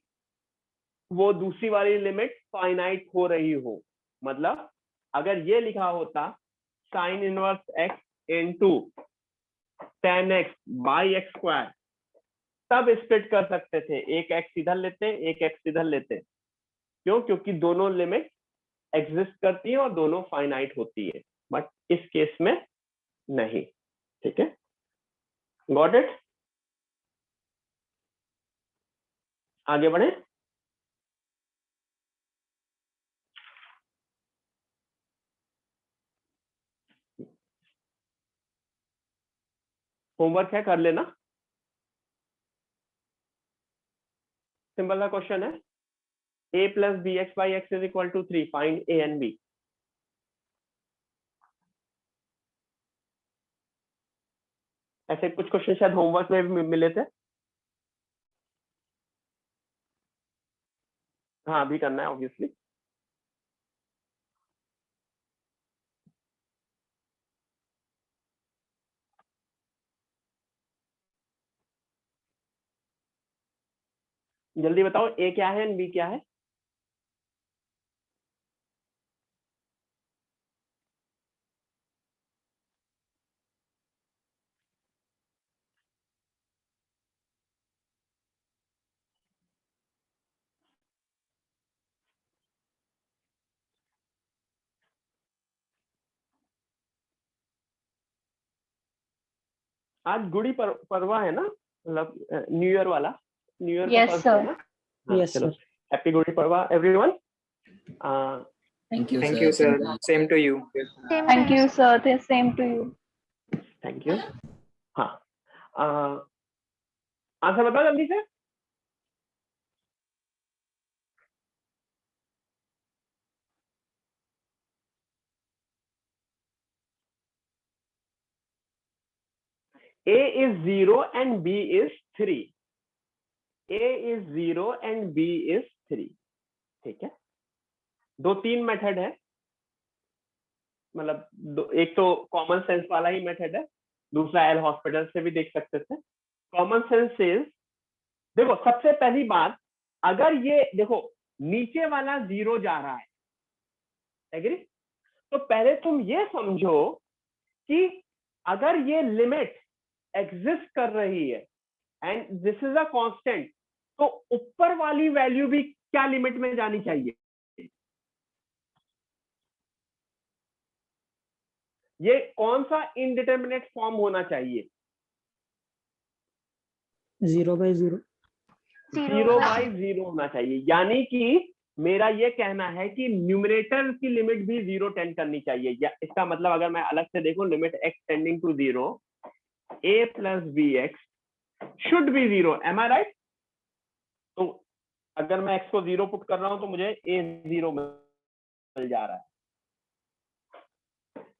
वो दूसरी वाली लिमिट फाइनाइट हो रही हो। मतलब अगर ये लिखा होता sign inverse x into ten x by x square, तब स्प्लिट कर सकते थे, एक एक्स इधर लेते हैं एक एक्स इधर लेते हैं, क्यों? क्योंकि दोनों लिमिट एग्जिस्ट करती है और दोनों फाइनाइट होती है, बट इस केस में नहीं। ठीक है, गॉट इट? आगे बढ़े। होमवर्क है, कर लेना, सिंपल सा क्वेश्चन है, a plus B x by x is equal to 3, find a and b। ऐसे कुछ क्वेश्चन शायद होमवर्क में भी मिले थे। हाँ अभी करना है ऑब्वियसली। जल्दी बताओ, ए क्या है एंड बी क्या है? आज गुड़ी पड़वा है ना, मतलब न्यू ईयर वाला, न्यू ईयर का Yes, फर्स्ट sir. है ना? हाँ, Yes, चलो, sir. Happy Gudi Padwa everyone. Thank you, Thank sir. you, sir. Same to you. Same to you. Same Thank to you, sir. The same to you. Thank you. हाँ, आंसर बताओ जल्दी से। A is 0 and B is 3. A is 0 and B is 3. ठीक है, दो तीन मेथड है, मतलब एक तो कॉमन सेंस वाला ही मेथड है, दूसरा एल हॉस्पिटल से भी देख सकते थे। कॉमन सेंस इज, देखो सबसे पहली बात, अगर ये देखो नीचे वाला 0 जा रहा है, एग्री? तो पहले तुम ये समझो कि अगर ये लिमिट एग्जिस्ट कर रही है and this is a constant, तो ऊपर वाली वैल्यू भी क्या लिमिट में जानी चाहिए? ये कौन सा इनडिटरमिनेट फॉर्म होना चाहिए? 0/0. 0/0 होना चाहिए। यानी कि मेरा ये कहना है कि न्यूमरेटर की लिमिट भी 0 टेंड करनी चाहिए। या इसका मतलब अगर मैं अलग से देखूं, limit x tending to 0, a प्लस bx should be 0। Am I right? तो अगर मैं x को 0 पुट कर रहा हूं तो मुझे a 0 मिल जा रहा है।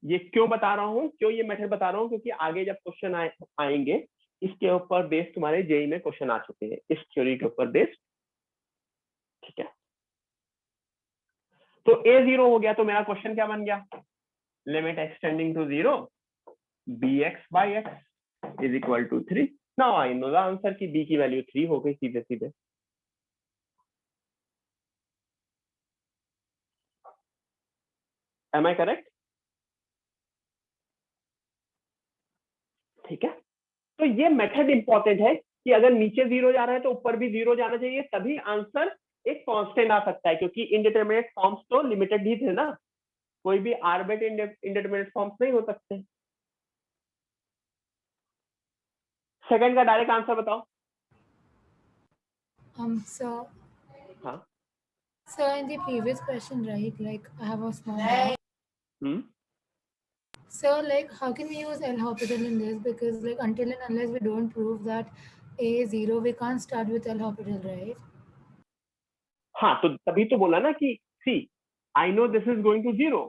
ये क्यों बता रहा हूँ, क्यों ये मेथड बता रहा हूँ? क्योंकि आगे जब क्वेश्चन आएंगे इसके ऊपर बेस्ड तुम्हारे जेई में क्वेश्चन आ चुके हैं, इस थ्योरी के ऊपर बेस्ड। ठीक है, तो a 0 हो गया, तो मेरा क्वेश्चन क्या बन गया? Limit x tending to 0 bx by x is equal to 3। Now I know the answer कि b की वैल्यू 3 हो गई सीधे सीधे। Am I correct? ठीक है, तो ये मेथड इंपॉर्टेंट है कि अगर नीचे 0 जा रहा है तो ऊपर भी 0 जाना चाहिए, तभी आंसर एक कांस्टेंट आ सकता है। क्योंकि इनडिटरमिनेट फॉर्म्स तो लिमिटेड ही थे ना, कोई भी आर्बिट इनडिटरमिनेट फॉर्म्स नहीं हो सकते। सेकंड का डायरेक्ट आंसर बताओ। So, हाँ, so in the previous question, right, like I have a small doubt. So, like, how can we use L'Hopital in this? Because, like, until and unless we don't prove that A is 0, we can't start with L'Hopital, right? हाँ, तो तभी तो बोला ना कि see I know this is going to 0।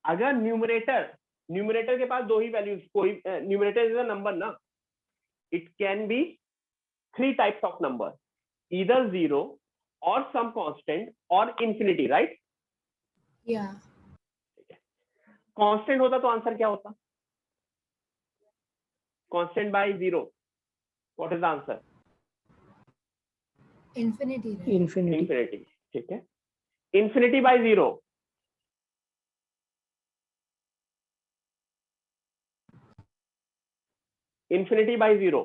अगर न्यूमरेटर के पास दो ही वैल्यूज, कोई न्यूमरेटर इज अ नंबर ना, it can be 3 types of number, either 0 और सम कांस्टेंट और इंफिनिटी, राइट? Yeah. कांस्टेंट होता तो आंसर क्या होता? Constant by 0, what is the answer? Infinity, right? Infinity. Infinity. ठीक है, infinity by 0 infinity by 0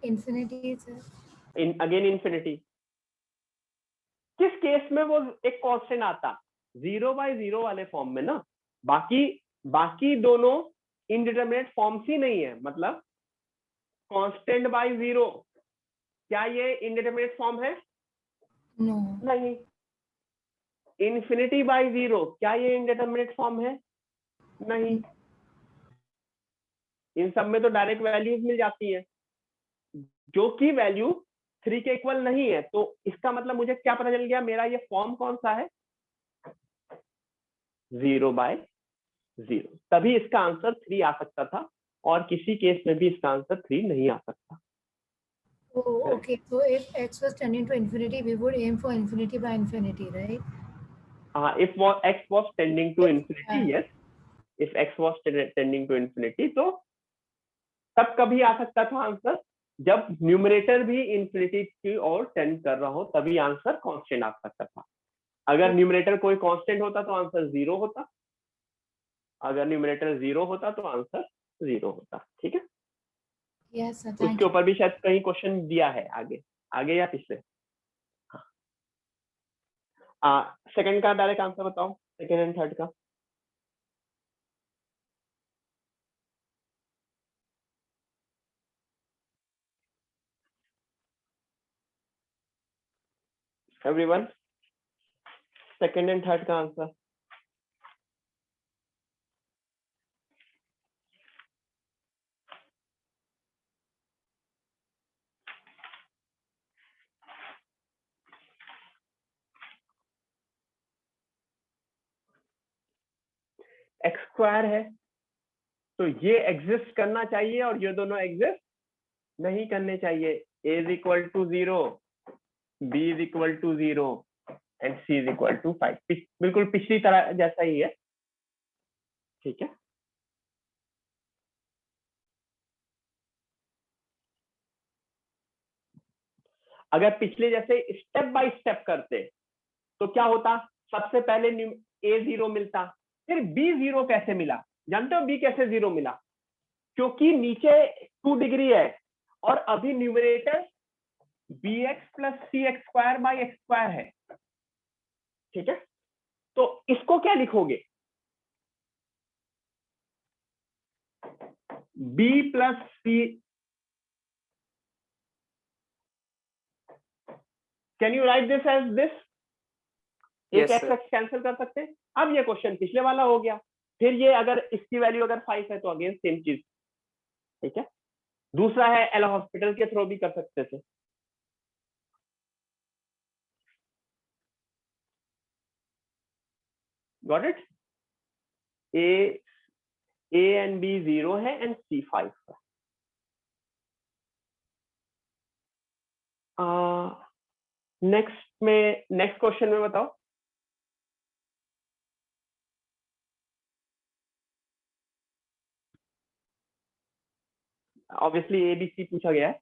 Infinity, sir. Again infinity. किस केस में वो एक कांस्टेंट आता? 0/0 वाले फॉर्म में ना। बाकी दोनों इनडिटरमिनेट फॉर्म्स ही नहीं है। मतलब कांस्टेंट बाय 0, क्या ये इनडिटरमिनेट फॉर्म है? No. नहीं। इंफिनिटी बाय 0, क्या ये इनडिटरमिनेट फॉर्म है? नहीं। इन सब में तो डायरेक्ट वैल्यूज मिल जाती है, जो कि वैल्यू 3 के इक्वल नहीं है। तो इसका मतलब मुझे क्या पता चल गया? मेरा ये फॉर्म कौन सा है? 0/0। तभी इसका आंसर 3 आ सकता था, और किसी केस में भी इसका आंसर 3 नहीं आ सकता। Oh, okay. So if x was tending to infinity, we would aim for infinity by infinity, right? If x was tending to infinity, yes. If x was tending to infinity, तो तब कभी आ सकता था आंसर जब न्यूमरेटर भी इंफिनिटी की ओर टेंड कर रहा हो तभी आंसर कांस्टेंट आ सकता था। अगर न्यूमरेटर कोई कांस्टेंट होता तो आंसर 0 होता, अगर न्यूमरेटर 0 होता तो आंसर 0 होता। ठीक है, Yes, sir. Thank उसके you. ऊपर भी शायद कहीं क्वेश्चन दिया है आगे, आगे या पिछले। सेकंड का डायरेक्ट आंसर बताओ, सेकंड एंड थर्ड का। एवरीवन, सेकंड एंड थर्ड का आंसर। एक्स स्क्वायर है तो ये एग्जिस्ट करना चाहिए और ये दोनों एग्जिस्ट नहीं करने चाहिए। a is equal to 0, b is equal to 0 and c is equal to 5। बिल्कुल पिछली तरह जैसा ही है। ठीक है, अगर पिछले जैसे स्टेप बाय स्टेप करते तो क्या होता, सबसे पहले a 0 मिलता, फिर b 0 कैसे मिला? जानते हो b कैसे 0 मिला? क्योंकि नीचे 2 डिग्री है और अभी numerator bx plus C x square by x square है। ठीक है, तो इसको क्या लिखोगे? b plus C, can you write this as this? एक एक्स एक्स कैंसिल कर सकते हैं। अब ये क्वेश्चन पिछले वाला हो गया, फिर ये अगर इसकी वैल्यू अगर 5 है तो अगेन सेम चीज। ठीक है, दूसरा है एल हॉस्पिटल के थ्रू भी कर सकते थे। Got it? A and B 0 है एंड सी 5 है। नेक्स्ट क्वेश्चन में बताओ। ऑब्वियसली एबीसी पूछा गया है।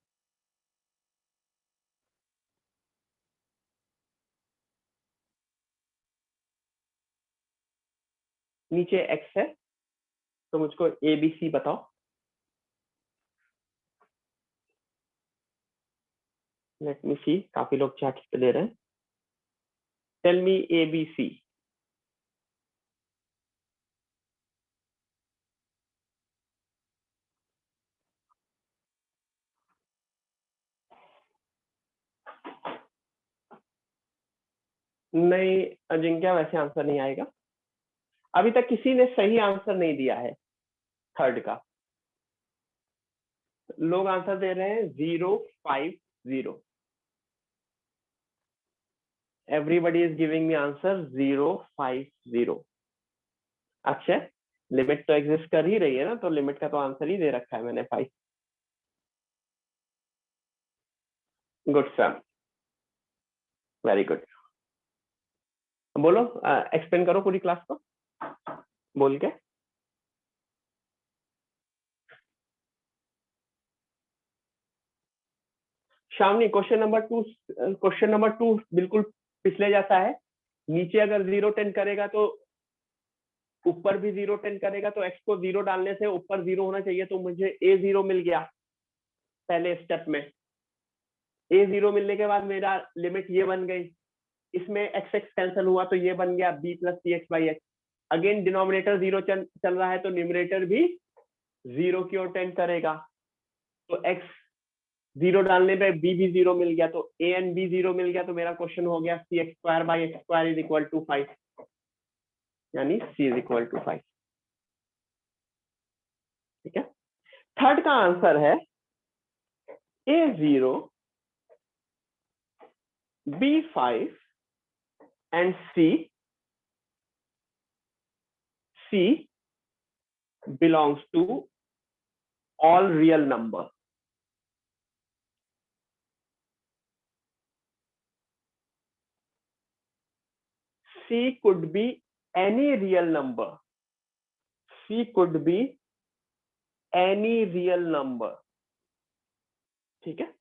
नीचे एक्स है तो मुझको एबीसी बताओ। लेट मी सी, काफी लोग चैट पे दे रहे हैं। Tell me ABC. नहीं अजिंक्य, वैसे आंसर नहीं आएगा। अभी तक किसी ने सही आंसर नहीं दिया है थर्ड का। लोग आंसर दे रहे हैं 0 5 0। Everybody is giving me answer 0 5 0। अच्छा, लिमिट तो एग्जिस्ट कर ही रही है ना, तो लिमिट का तो आंसर ही दे रखा है मैंने 5। Good sir, very good. बोलो, एक्सप्लेन करो पूरी क्लास को बोल के। शामनी, क्वेश्चन नंबर 2 बिल्कुल पिछले जैसा है। नीचे अगर 0 10 करेगा तो ऊपर भी 0 10 करेगा, तो x को 0 डालने से ऊपर 0 होना चाहिए, तो मुझे a 0 मिल गया पहले स्टेप में। a 0 मिलने के बाद मेरा लिमिट ये बन गई, इसमें x x कैंसिल हुआ तो ये बन गया b plus C x by x. Again denominator 0 चल रहा है तो न्यूमरेटर भी 0 की ओर टेंड करेगा, तो x 0 डालने पे b भी 0 मिल गया, तो a एंड b 0 मिल गया, तो मेरा क्वेश्चन हो गया c x square by x square is equal to 5, यानी c इज इक्वल टू 5। ठीक है, थर्ड का आंसर है a 0 b 5 and c belongs to all real number। c could be any real number, c could be any real number। ठीक है,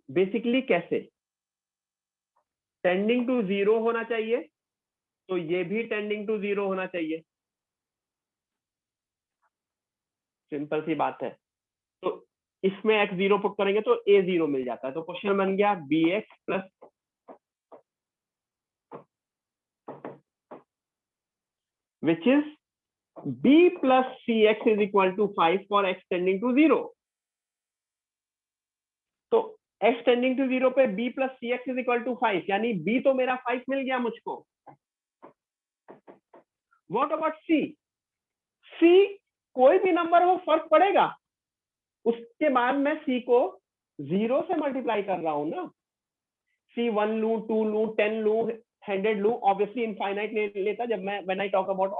बेसिकली कैसे टेंडिंग टू 0 होना चाहिए, तो ये भी टेंडिंग टू 0 होना चाहिए, सिंपल सी बात है। तो इसमें x 0 पुट करेंगे तो a 0 मिल जाता है, तो क्वेश्चन बन गया bx plus which is b plus cx is equal to 5 for x tending to 0। तो x tending to 0 पे b plus cx is equal to 5, यानी b तो मेरा 5 मिल गया मुझको। What about c? c कोई भी नंबर हो फर्क पड़ेगा, उसके बाद मैं c को 0 से मल्टीप्लाई कर रहा हूं ना, c 1 लू, 2 लू, 10 लू, 100 लू, ऑब्वियसली इनफाइनाइट नहीं लेता जब मैं when I talk about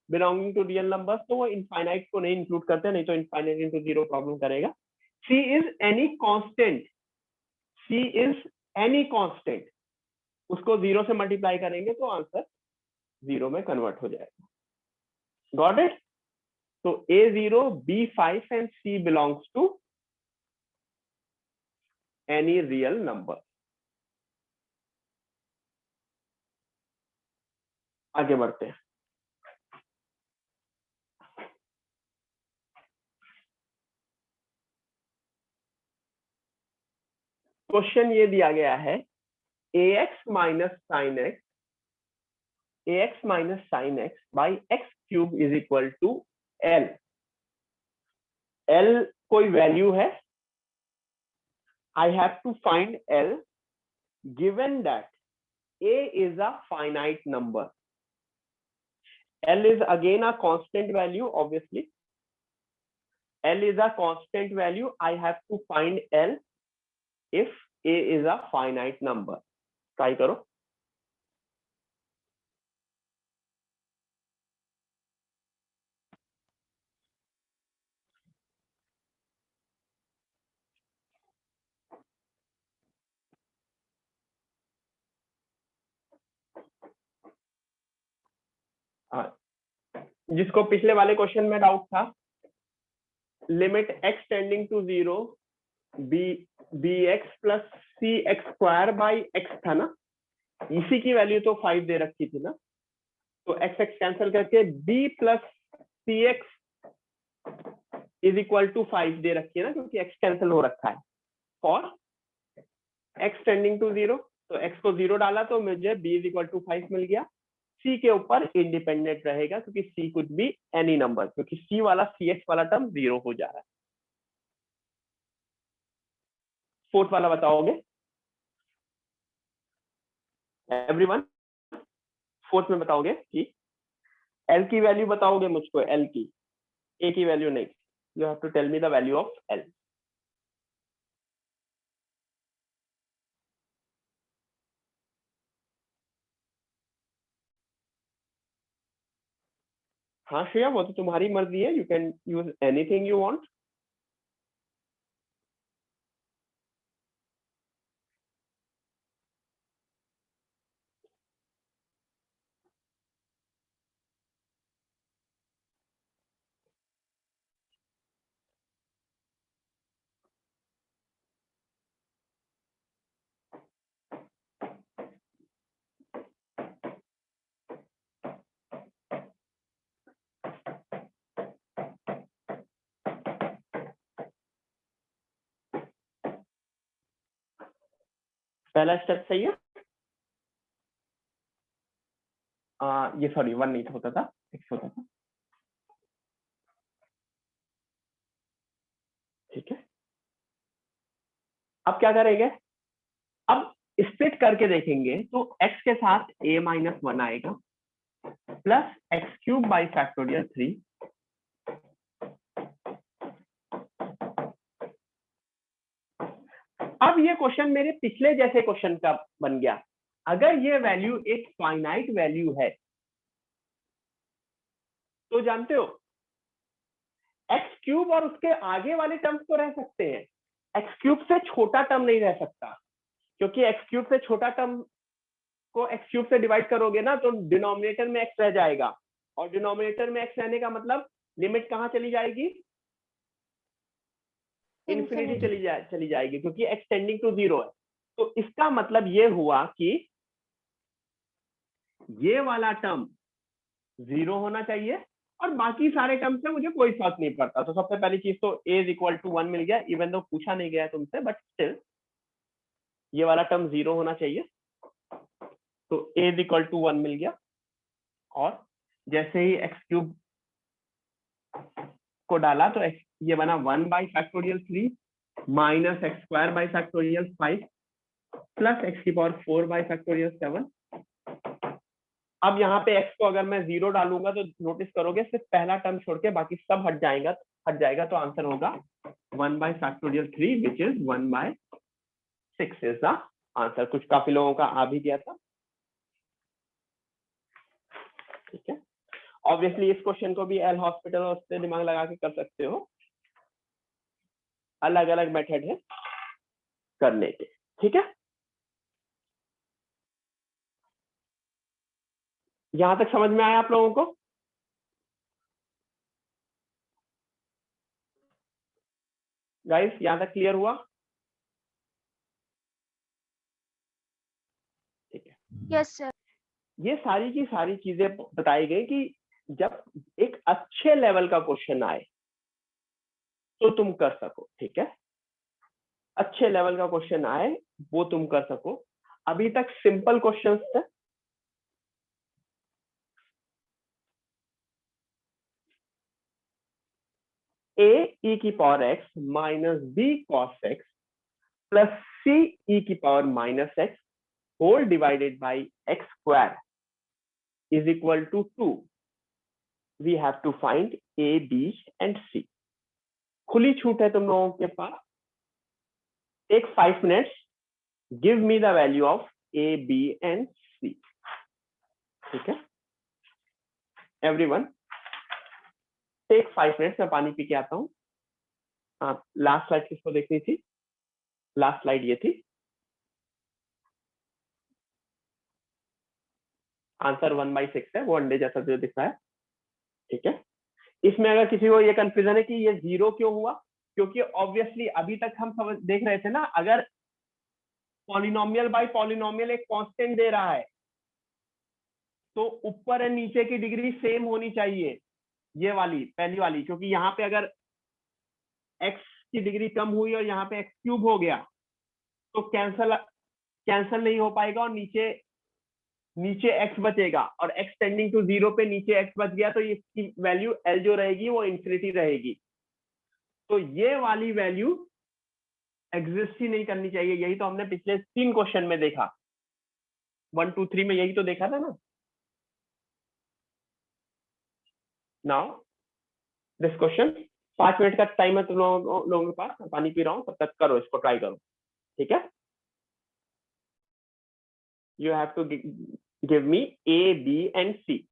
belonging to real numbers, तो वो इनफाइनाइट को नहीं इंक्लूड करते, नहीं तो इनफाइनाइट इनटू 0 प्रॉब्लम करेगा। c is any constant, c is any constant, उसको 0 से मल्टीप्लाई करेंगे तो आंसर 0 में कन्वर्ट हो जाएगा। Got it? तो a0, b5 and c belongs to any real number। आगे बढ़ते हैं। क्वेश्चन ये दिया गया है ax minus sin x by x cube is equal to l। l कोई वैल्यू है, I have to find l given that a is a finite number। l is again a constant value, obviously l is a constant value, I have to find l if a is a finite number। Try करो। जिसको पिछले वाले क्वेश्चन में डाउट था, limit x tending to 0 bx plus C x square by x था ना, इसी की वैल्यू तो 5 दे रखी थी ना, तो x x कैंसिल करके b plus C x is equal to 5 दे रखी है ना, क्योंकि x कैंसिल हो रखा है। फॉर x टेंडिंग टू 0, तो x को 0 डाला तो मुझे b इज इक्वल टू 5 मिल गया। c के ऊपर इंडिपेंडेंट रहेगा क्योंकि c could be any number, क्योंकि c वाला cx वाला टर्म 0 हो जा रहा है। फोर्थ वाला बताओगे एवरीवन? फोर्थ में बताओगे कि l की वैल्यू बताओगे मुझको, l की, a की वैल्यू नहीं। You have to tell me the value of l। हाँ श्रेया, वो तो तुम्हारी मर्जी है, you can use anything you want. पहला स्टेप सही है। ये सॉरी 1 नहीं होता था, 6 होता था। ठीक है, अब क्या करेंगे, अब स्प्लिट करके देखेंगे तो x के साथ a माइनस 1 आएगा plus x cube by factorial 3 अब ये क्वेश्चन मेरे पिछले जैसे क्वेश्चन का बन गया। अगर ये वैल्यू एक फाइनाइट वैल्यू है तो जानते हो एक्स क्यूब और उसके आगे वाले टर्म्स तो रह सकते हैं, एक्स क्यूब से छोटा टर्म नहीं रह सकता, क्योंकि एक्स क्यूब से छोटा टर्म को एक्स क्यूब से डिवाइड करोगे ना तो डिनोमिनेटर में एक्स रह जाएगा, और डिनोमिनेटर में एक्स रहने का मतलब लिमिट कहाँ चली जाएगी, इन्फिनिटी चली जाएगी, क्योंकि एक्सटेंडिंग टू 0 है। तो इसका मतलब ये हुआ कि ये वाला टर्म 0 होना चाहिए और बाकी सारे टर्म से मुझे कोई फर्क नहीं पड़ता। तो सबसे पहली चीज तो a इज इक्वल टू 1 मिल गया, इवन दो पूछा नहीं गया तुमसे, बट स्टिल ये वाला टर्म 0 होना चाहिए। तो a इज इक्वल टू 1 मिल गया, और जैसे ही x क्यूब को डाला तो ये बना 1 by factorial 3 minus x square by factorial 5 plus x की पावर 4 बाई फैक्टोरियल 7। अब यहाँ पे x को अगर मैं 0 डालूंगा तो नोटिस करोगे सिर्फ पहला टर्म छोड़ के बाकी सब हट जाएगा, तो आंसर होगा 1 by factorial 3 which is 1 by 6 is the answer. कुछ काफी लोगों का आ भी गया था, ठीक है। ऑब्वियसली इस क्वेश्चन को भी एल हॉस्पिटल और उससे दिमाग लगा के कर सकते हो, अलग अलग मेथड है करने के, ठीक है। यहां तक समझ में आया आप लोगों को? गाइस यहां तक क्लियर हुआ? ठीक है, यस सर। ये सारी की सारी चीजें बताई गई कि जब एक अच्छे लेवल का क्वेश्चन आए तो तुम कर सको, ठीक है। अच्छे लेवल का क्वेश्चन आए वो तुम कर सको। अभी तक सिंपल क्वेश्चंस थे, a e की power x minus b cos x plus c e की power minus x whole divided by x square is equal to 2। We have to find a b and c। खुली छूट है तुम लोगों के पास, take 5 minutes, give me the value of a b and c, ठीक है। एवरीवन टेक 5 मिनट्स, मैं पानी पी के आता हूँ। हाँ, लास्ट स्लाइड किसको देखनी थी? लास्ट स्लाइड ये थी, आंसर 1/6 है, वो अंडे जैसा जो दिख रहा है, ठीक है। इसमें अगर किसी को ये कंफ्यूजन है कि ये 0 क्यों हुआ, क्योंकि ऑब्वियसली अभी तक हम समझ देख रहे थे ना, अगर पॉलिनोमियल बाय पॉलिनोमियल एक कांस्टेंट दे रहा है तो ऊपर और नीचे की डिग्री सेम होनी चाहिए, ये वाली पहली वाली, क्योंकि यहाँ पे अगर x की डिग्री कम हुई और यहाँ पे x क्यूब हो गया तो कैंसल नहीं हो पाएगा और नीचे x बचेगा, और x टेंडिंग टू 0 पे नीचे x बच गया तो इसकी वैल्यू l जो रहेगी वो इंफिनिटी रहेगी। तो ये वाली वैल्यू एग्जिस्ट ही नहीं करनी चाहिए। यही तो हमने पिछले 3 क्वेश्चन में देखा, 1 2 3 में यही तो देखा था ना। नाउ दिस क्वेश्चन, 5 मिनट का टाइम है तुम लोगों के पास, पानी पी रहा हूँ, तब तक करो, इसको ट्राई करो, ठीक है। You have to give me a b and c।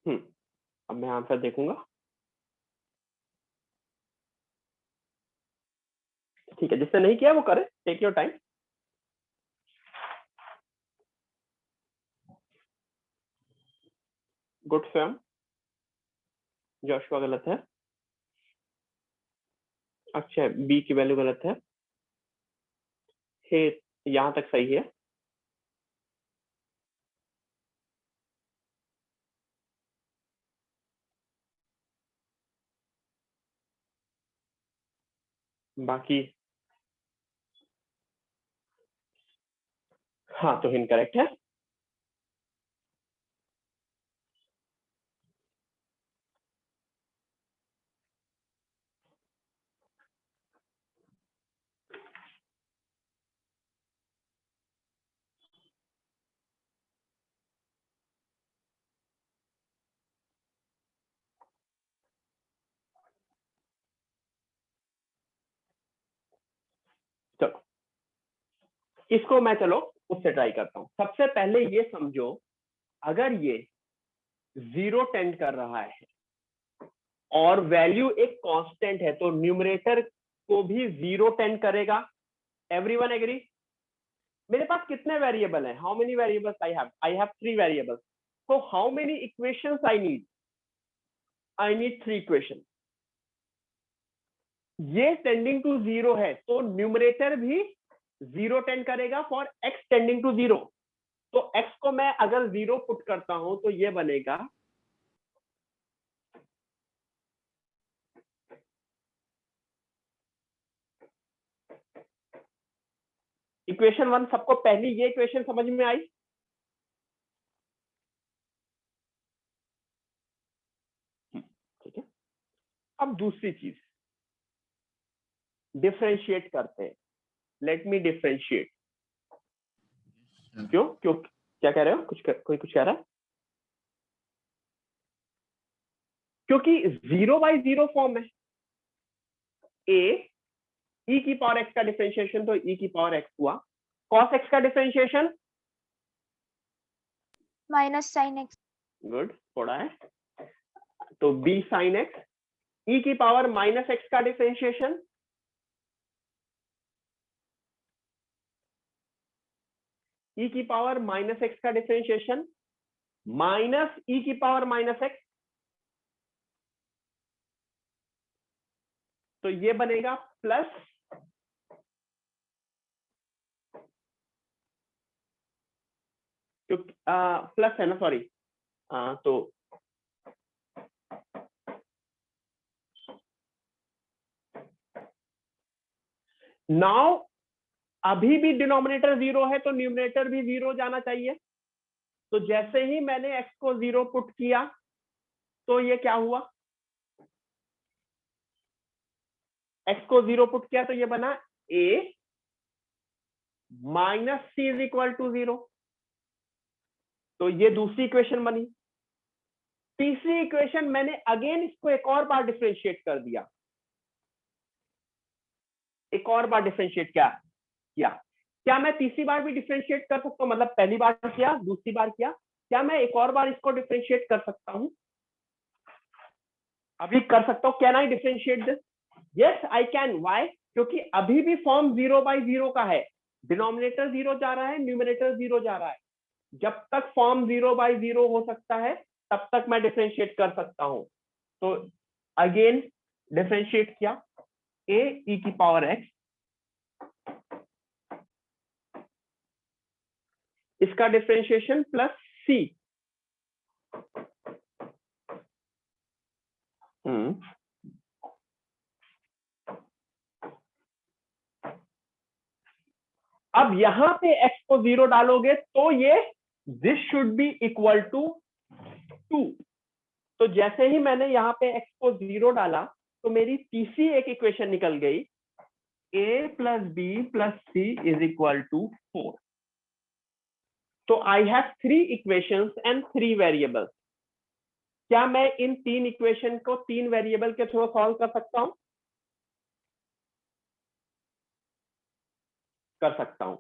अब मैं आंसर देखूंगा। ठीक है, जिसने नहीं किया वो करे, टेक योर टाइम। गुड स्वयं, जोशुआ गलत है। अच्छा, बी की वैल्यू गलत है। हे यहां तक सही है। बाकी हाँ, तो इनकरेक्ट है। चलो इसको मैं चलो उससे ट्राई करता हूं। सबसे पहले ये समझो, अगर ये 0 टेंड कर रहा है और वैल्यू एक कांस्टेंट है, तो न्यूमरेटर को भी 0 टेंड करेगा। Everyone agree? मेरे पास कितने वेरिएबल हैं? How many variables I have 3 variables. so how many equations I need 3 equation. ये टेंडिंग टू 0 है, तो न्यूमरेटर भी 0 टेंड करेगा फॉर x टेंडिंग टू 0। तो x को मैं अगर 0 पुट करता हूं तो ये बनेगा इक्वेशन 1। सबको पहली ये इक्वेशन समझ में आई? ठीक है, अब दूसरी चीज डिफरेंशिएट करते हैं। Let me differentiate. क्यों क्यों क्या कह रहे हो? कोई कुछ कह रहा है? क्योंकि 0/0 फॉर्म है। ए e की पावर x का डिफरेंशिएशन तो e की पावर x हुआ। cos x का differentiation minus sine x. Good, थोड़ा है तो b sin x। e की पावर माइनस x का डिफरेंशिएशन e की पावर माइनस x का डिफरेंशिएशन माइनस e की पावर माइनस x। तो ये बनेगा प्लस प्लस है ना, सॉरी। तो नाउ अभी भी डिनोमिनेटर 0 है तो न्यूमरेटर भी 0 जाना चाहिए। तो जैसे ही मैंने x को 0 पुट किया तो ये क्या हुआ? x को 0 पुट किया तो ये बना a minus C is equal to 0। तो ये दूसरी इक्वेशन बनी। तीसरी इक्वेशन मैंने अगेन इसको एक और बार डिफरेंशिएट कर दिया। एक और बार डिफरेंशिएट किया। क्या मैं तीसरी बार भी डिफरेंशिएट कर सकता हूं? मतलब पहली बार किया, दूसरी बार किया, क्या मैं एक और बार इसको डिफरेंशिएट कर सकता हूं? अभी कर सकता हूं। Can I differentiate this? Yes I can. Why? क्योंकि अभी भी फॉर्म 0/0 का है। डिनोमिनेटर 0 जा रहा है, न्यूमरेटर 0 जा रहा है। जब तक फॉर्म 0/0 हो सकता है तब तक मैं डिफरेंशिएट कर सकता हूं। तो अगेन डिफरेंशिएट किया, a e की पावर x, इसका डिफरेंशिएशन प्लस c। अब यहां पे x को 0 डालोगे तो ये this should be equal to 2। तो जैसे ही मैंने यहाँ पे x को 0 डाला तो मेरी तीसरी एक इक्वेशन निकल गई, a plus b plus c is equal to 4। तो I have 3 equations and 3 variables. क्या मैं इन 3 इक्वेशन को 3 वेरिएबल के थ्रू सॉल्व कर सकता हूं? कर सकता हूं।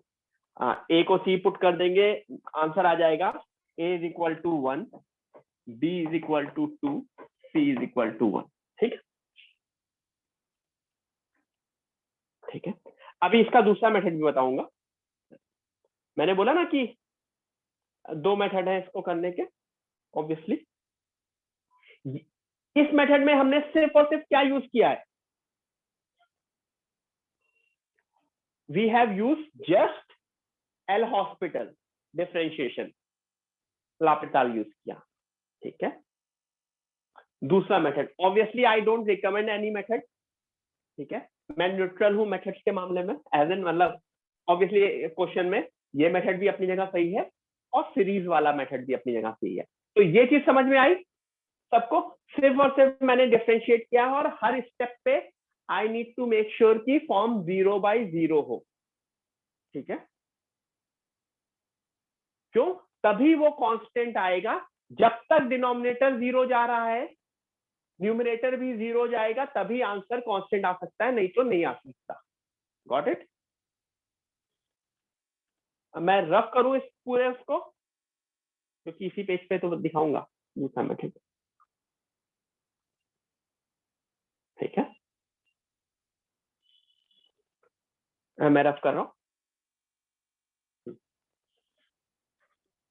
a को c पुट कर देंगे, आंसर आ जाएगा a is equal to 1, b is equal to 2, c is equal to 1। ठीक है, ठीक है। अभी इसका दूसरा मेथड भी बताऊंगा। मैंने बोला ना कि दो मेथड है इसको करने के। ऑब्वियसली इस मेथड में हमने सिर्फ और सिर्फ क्या यूज किया है, we have use just L'Hospital differentiation, L'Hopital use किया। ठीक है, दूसरा method, obviously I don't recommend any method. ठीक है, मैं न्यूट्रल हूं मेथड्स के मामले में, एज एन मतलब ऑब्वियसली क्वेश्चन में ये मेथड भी अपनी जगह सही है और सीरीज वाला मेथड भी अपनी जगह सही है। तो ये चीज समझ में आई सबको? सिर्फ और सिर्फ मैंने डिफरेंशिएट किया और हर स्टेप पे I need to make sure कि फॉर्म 0/0 हो। ठीक है, क्यों? तभी वो कांस्टेंट आएगा। जब तक डिनोमिनेटर 0 जा रहा है, न्यूमरेटर भी 0 जाएगा, तभी आंसर कांस्टेंट आ सकता है, नहीं तो नहीं आ सकता। Got it? मैं रफ करूं इस पूरे उसको, क्योंकि इसी पेज पे तो दिखाऊंगा दूसरा मेथड। ठीक है, मैं रफ कर रहा हूं।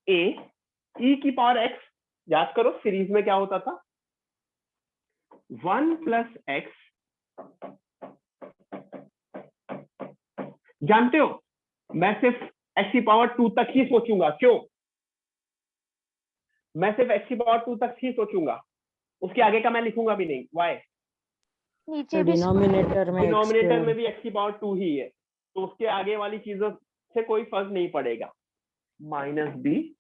ए ई की पावर एक्स, याद करो सीरीज में क्या होता था, 1 प्लस एक्स। जानते हो मैं सिर्फ एक्स की पावर 2 तक ही सोचूंगा। क्यों? मैं सिर्फ एक्स की पावर 2 तक ही सोचूंगा, उसके आगे का मैं लिखूंगा भी नहीं। वाई? नीचे भी डिनोमिनेटर में डिनोमिनेटर में भी एक्स की पावर 2 ही है, तो उसके आगे वाली चीजों से कोई फर्क नहीं पड़ेगा। माइनस बी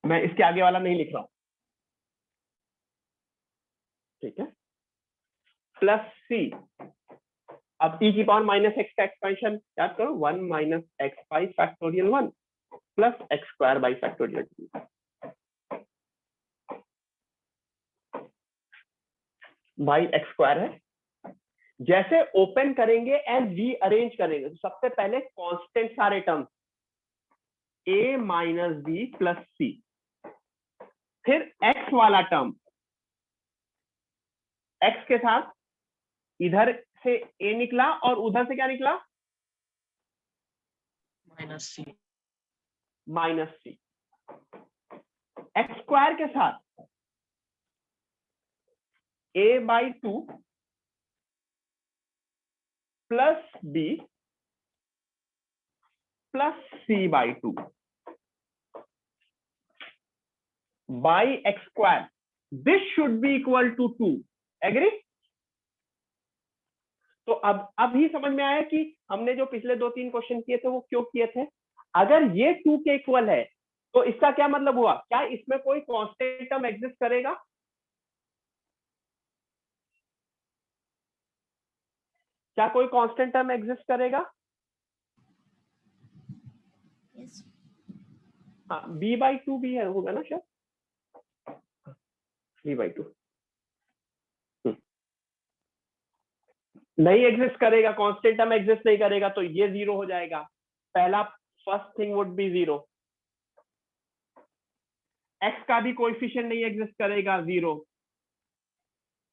मैं इसके आगे वाला नहीं लिख रहा हूं। ठीक है, प्लस सी। अब e की पावर माइनस एक्स का एक्सपेंशन याद करो, 1 minus x by factorial 1 plus x square by factorial 2 by x square है। जैसे ओपन करेंगे एंड रीअरेंज करेंगे तो सबसे पहले कांस्टेंट सारे term a minus b plus c, फिर x वाला टर्म x के साथ इधर से a निकला और उधर से क्या निकला, minus C. Minus C. X square के साथ a/2 plus b plus c/2 by x square. This should be equal to 2। Agree? तो अब ही समझ में आया कि हमने जो पिछले 2-3 क्वेश्चन किए थे वो क्यों किए थे। अगर ये 2 के इक्वल है तो इसका क्या मतलब हुआ, क्या इसमें कोई कांस्टेंट टर्म एग्जिस्ट करेगा? क्या कोई कांस्टेंट टर्म एग्जिस्ट करेगा? हाँ, b/2 भी है, होगा ना शायद, b/2 नहीं एग्जिस्ट करेगा, कांस्टेंट टर्म एग्जिस्ट नहीं करेगा, तो ये 0 हो जाएगा। पहला first thing would be 0। X का भी कोएफिशिएंट नहीं एग्जिस्ट करेगा, 0।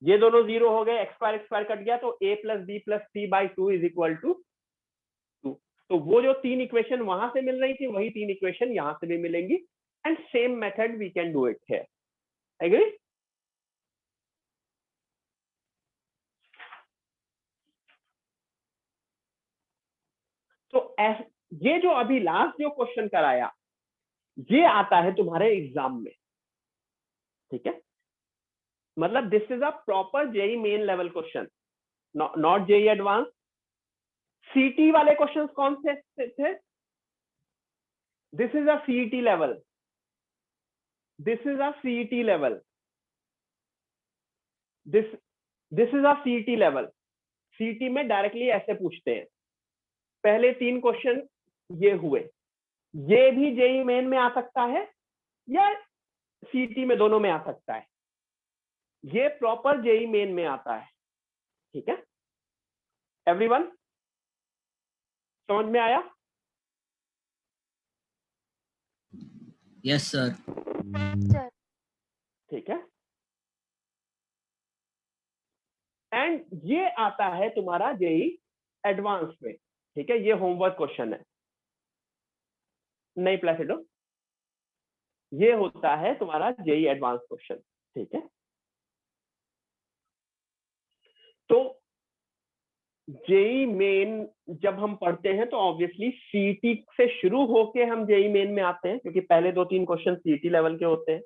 ये दोनों 0 हो गए, एक्स स्क्वायर कट गया, तो a plus B plus c/2 is equal to 2। तो वो जो 3 इक्वेशन वहां से मिल रही थी वही 3 इक्वेशन यहां से भी मिलेंगी, and same method we can do it here. Agree? तो ये जो अभी लास्ट जो क्वेश्चन कराया ये आता है तुम्हारे एग्जाम में। ठीक है, मतलब this is a proper JEE Main level question, not JEE advance. CET वाले क्वेश्चंस कौन से थे? This is a CET level, this is a CET level, this is a CET level. CET में डायरेक्टली ऐसे पूछते हैं। पहले 3 क्वेश्चन ये हुए, ये भी जेई मेन में आ सकता है या सीईटी में, दोनों में आ सकता है। ये प्रॉपर जेई मेन में आता है। ठीक है, एवरीवन समझ में आया? Yes sir. सर ठीक है, एंड ये आता है तुम्हारा जेई एडवांस में। ठीक है, ये होमवर्क क्वेश्चन है, नहीं प्लेसिडो, ये होता है तुम्हारा जेई एडवांस क्वेश्चन। ठीक है, तो जेई मेन जब हम पढ़ते हैं तो ऑब्वियसली सीईटी से शुरू होके हम जेई मेन में आते हैं, क्योंकि पहले 2-3 क्वेश्चन सीईटी लेवल के होते हैं,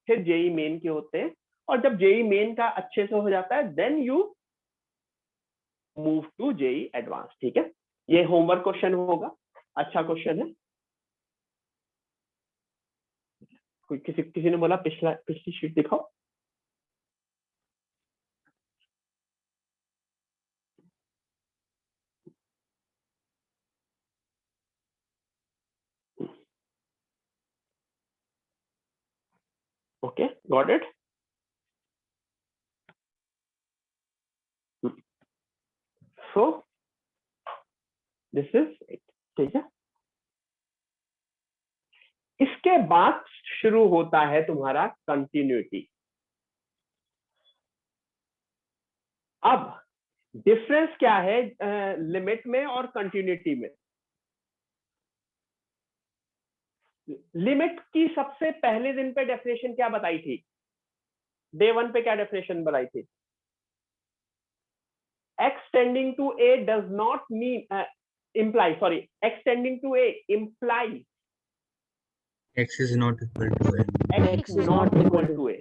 फिर जेई मेन के होते हैं, और जब जेई मेन का अच्छे से हो जाता है then you move to JEE advance. ठीक है, ये होमवर्क क्वेश्चन होगा, अच्छा क्वेश्चन है। कोई किसी ने बोला पिछली शीट दिखाओ। Okay, got it. So this is it. ठीक है, इसके बाद शुरू होता है तुम्हारा कंटिन्यूटी। अब डिफरेंस क्या है लिमिट में और कंटिन्यूटी में? लिमिट की सबसे पहले दिन पे डेफिनेशन क्या बताई थी? डे 1 पे क्या डेफिनेशन बताई थी? x tending to a does not mean imply, sorry, x tending to a implies X is not equal to A. x is not equal to a,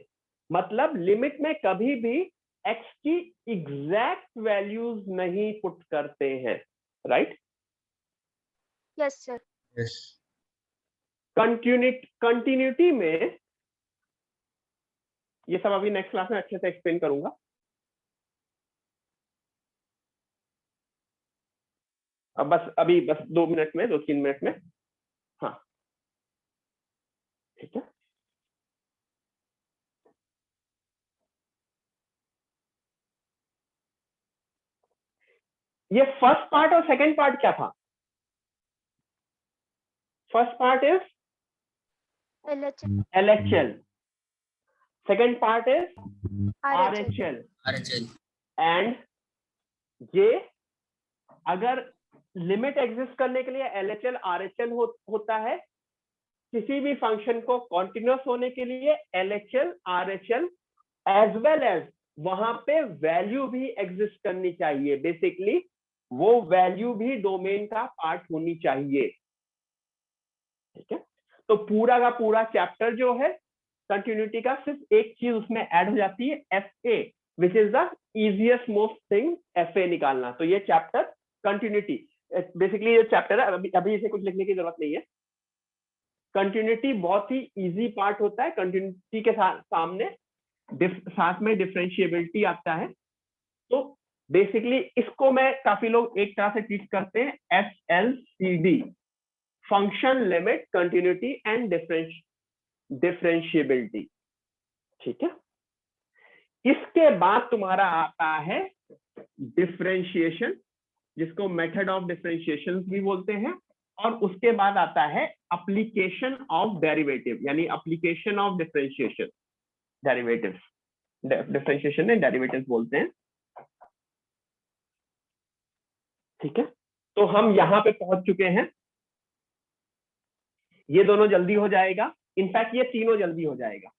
मतलब लिमिट में कभी भी x की एग्जैक्ट वैल्यूज नहीं पुट करते हैं, right? Yes sir Yes. Continuity में ये सब अभी नेक्स्ट क्लास में अच्छे से एक्सप्लेन करूंगा। अब बस 2 मिनट में, 2-3 मिनट में, हाँ ठीक है। ये फर्स्ट पार्ट और सेकंड पार्ट क्या था? First part is LHL, second part is RHL, RHL। And ये अगर लिमिट एग्जिस्ट करने के लिए LHL RHL होता है, किसी भी फंक्शन को कॉन्टिन्यूअस होने के लिए LHL RHL as well as वहां पे वैल्यू भी एग्जिस्ट करनी चाहिए। बेसिकली वो वैल्यू भी डोमेन का पार्ट होनी चाहिए। ठीक है, तो पूरा का पूरा चैप्टर जो है कंटिन्यूटी का, सिर्फ एक चीज उसमें ऐड हो जाती है, FA, which is the easiest most thing, FA निकालना। तो ये चैप्टर कंटिन्यूटी, बेसिकली ये चैप्टर है, अभी इसे कुछ लिखने की जरूरत नहीं है। कंटिन्यूटी बहुत ही इजी पार्ट होता है। कंटिन्यूटी के साथ में डिफरेंशिएबिलिटी आता है। तो बेसिकली इसको मैं, काफी लोग एक तरह से ट्रीट करते हैं FLCD, function, limit, continuity and differentiability. ठीक है, इसके बाद तुम्हारा आता है डिफरेंशिएशन, जिसको मेथड ऑफ डिफरेंशिएशन भी बोलते हैं, और उसके बाद आता है एप्लीकेशन ऑफ डेरिवेटिव, यानी application of differentiation, derivatives, differentiation में डेरिवेटिव्स बोलते हैं। ठीक है, तो हम यहां पे पहुंच चुके हैं। ये दोनों जल्दी हो जाएगा, इनफैक्ट ये तीनों जल्दी हो जाएगा।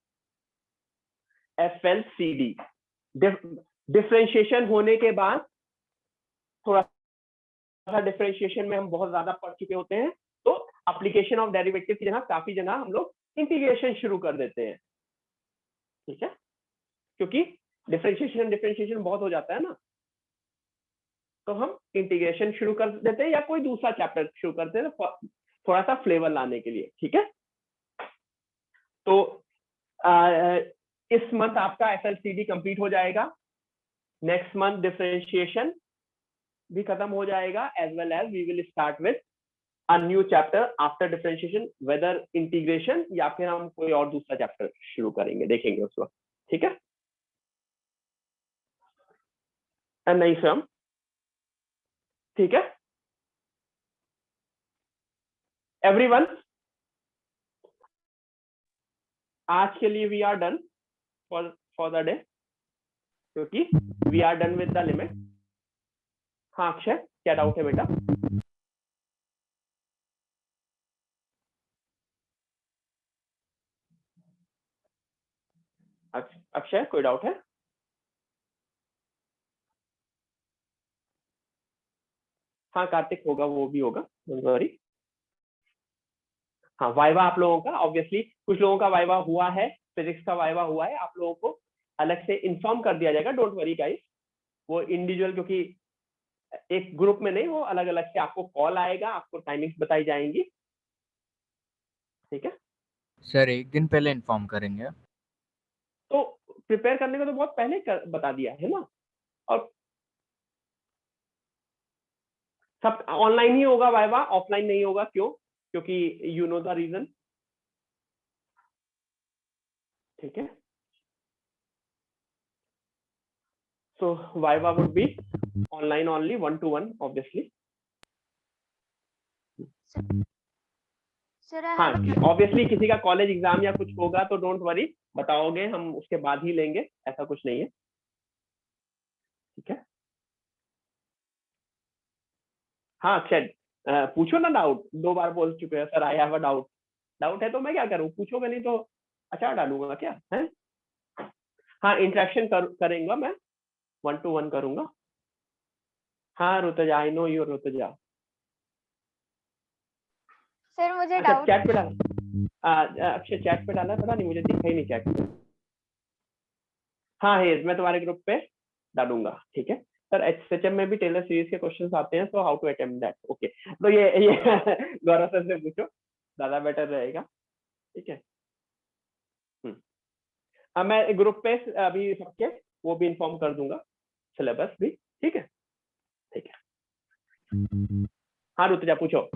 FLCD डिफरेंशिएशन होने के बाद थोड़ा सा डिफरेंशिएशन में हम बहुत ज्यादा पढ़ चुके होते हैं, तो एप्लीकेशन ऑफ डेरिवेटिव की जगह काफी जगह हम लोग इंटीग्रेशन शुरू कर देते हैं। ठीक है, क्योंकि डिफरेंशिएशन बहुत हो जाता है ना, तो हम इंटीग्रेशन शुरू कर देते हैं या कोई दूसरा चैप्टर शुरू करते हैं, थोड़ा सा फ्लेवर लाने के लिए। ठीक है, तो इस मंथ आपका FLCD कंप्लीट हो जाएगा। नेक्स्ट मंथ डिफरेंशिएशन भी खत्म हो जाएगा, as well as we will start with a new chapter after differentiation, whether integration या फिर हम कोई और दूसरा चैप्टर शुरू करेंगे, देखेंगे उस वक्त। ठीक है, नहीं स्वयं, ठीक है एवरीवन। आज के लिए we are done for the day, क्योंकि we are done with the limit. हाँ अक्षय, क्या डाउट है बेटा? अक्षय कोई डाउट है? हाँ कार्तिक होगा, वो भी होगा, डोंट वरी। हाँ वाइवा आप लोगों का ऑब्वियसली, कुछ लोगों का वाइवा हुआ है, फिजिक्स का वाइवा हुआ है, आप लोगों को अलग से इन्फॉर्म कर दिया जाएगा, डोंट वरी गाइस। वो इंडिविजुअल, क्योंकि एक ग्रुप में नहीं, वो अलग अलग से आपको कॉल आएगा, आपको टाइमिंग्स बताई जाएंगी, ठीक है सर 1 दिन पहले इन्फॉर्म करेंगे। तो प्रिपेयर करने को तो बहुत पहले बता दिया है ना। और सब ऑनलाइन ही होगा वाइवा, ऑफलाइन नहीं होगा, क्यों? क्योंकि यू नो द रीजन, ठीक है। So viva would be online only, 1-to-1 obviously. Sir, I हाँ have a ऑब्वियसली किसी का कॉलेज एग्जाम या कुछ होगा तो डोंट वरी, बताओगे, हम उसके बाद ही लेंगे, ऐसा कुछ नहीं है, ठीक है। हाँ अक्षय पूछो ना डाउट, 2 बार बोल चुके हैं sir I have a doubt. Doubt है तो मैं क्या करूँ, पूछोगे नहीं तो अचार डालूंगा क्या है? हाँ इंटरेक्शन करेंगे, मैं 1-to-1 करूंगा। हाँ रुतजा, आई नो यू रुतजा। sir, मुझे अच्छा डाउट चैट पे डाला, अक्षय चैट पे डाला, पता नहीं मुझे दिखा ही नहीं चैट पे। हाँ है, मैं तुम्हारे ग्रुप पे डालूंगा, ठीक है सर। HSM में भी टेलर सीरीज के क्वेश्चंस आते हैं, so how to attempt that, okay. तो ये गौरव सर से पूछो, ज्यादा बेटर रहेगा, ठीक है। अब मैं ग्रुप पे अभी सबके वो भी इन्फॉर्म कर दूंगा, सिलेबस भी, ठीक है ठीक है। हाँ रुतजा पूछो।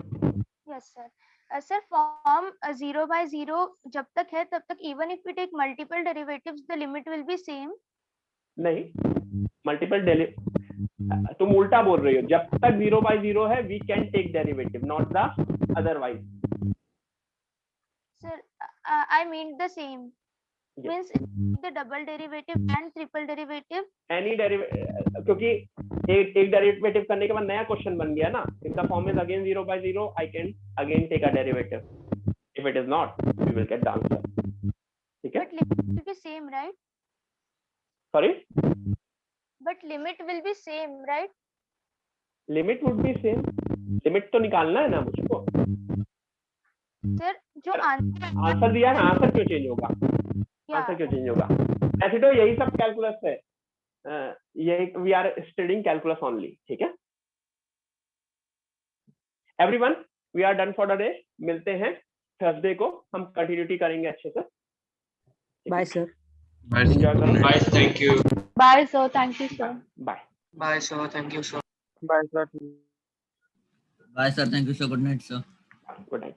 yes sir. Sir, form 0/0 जब तक है तब तक even if we take multiple derivatives the limit will be same. नहीं मल्टीपल तुम उल्टा बोल रही हो, जब तक 0/0 है we can take derivative, not the otherwise. Sir, I mean the same. Yes. Means the double derivative and triple derivative. Any derivative, क्योंकि एक डेरिवेटिव करने के बाद नया क्वेश्चन बन गया ना, if the form is again 0/0 I can again take a derivative, if it is not we will get the answer, ठीक है। But limit will be same, right? Sorry, But limit will be same, right? Limit would be same, limit तो निकालना है ना मुझको। Sir, जो आंसर आंसर दिया है, आंसर क्यों चेंज होगा? आंसर क्यों चेंज होगा? ऐसे तो यही सब कैलकुलस है, ये we are studying calculus only, ठीक है। Everyone we are done for the day, मिलते हैं थर्सडे को, हम कंटिन्यूटी करेंगे अच्छे से। Bye, sir. एंजॉय करो, Bye. Thank you. Bye, sir. Thank you, sir. Bye Bye, sir. Thank you, sir. Bye sir, thank you sir, good night sir. Good night.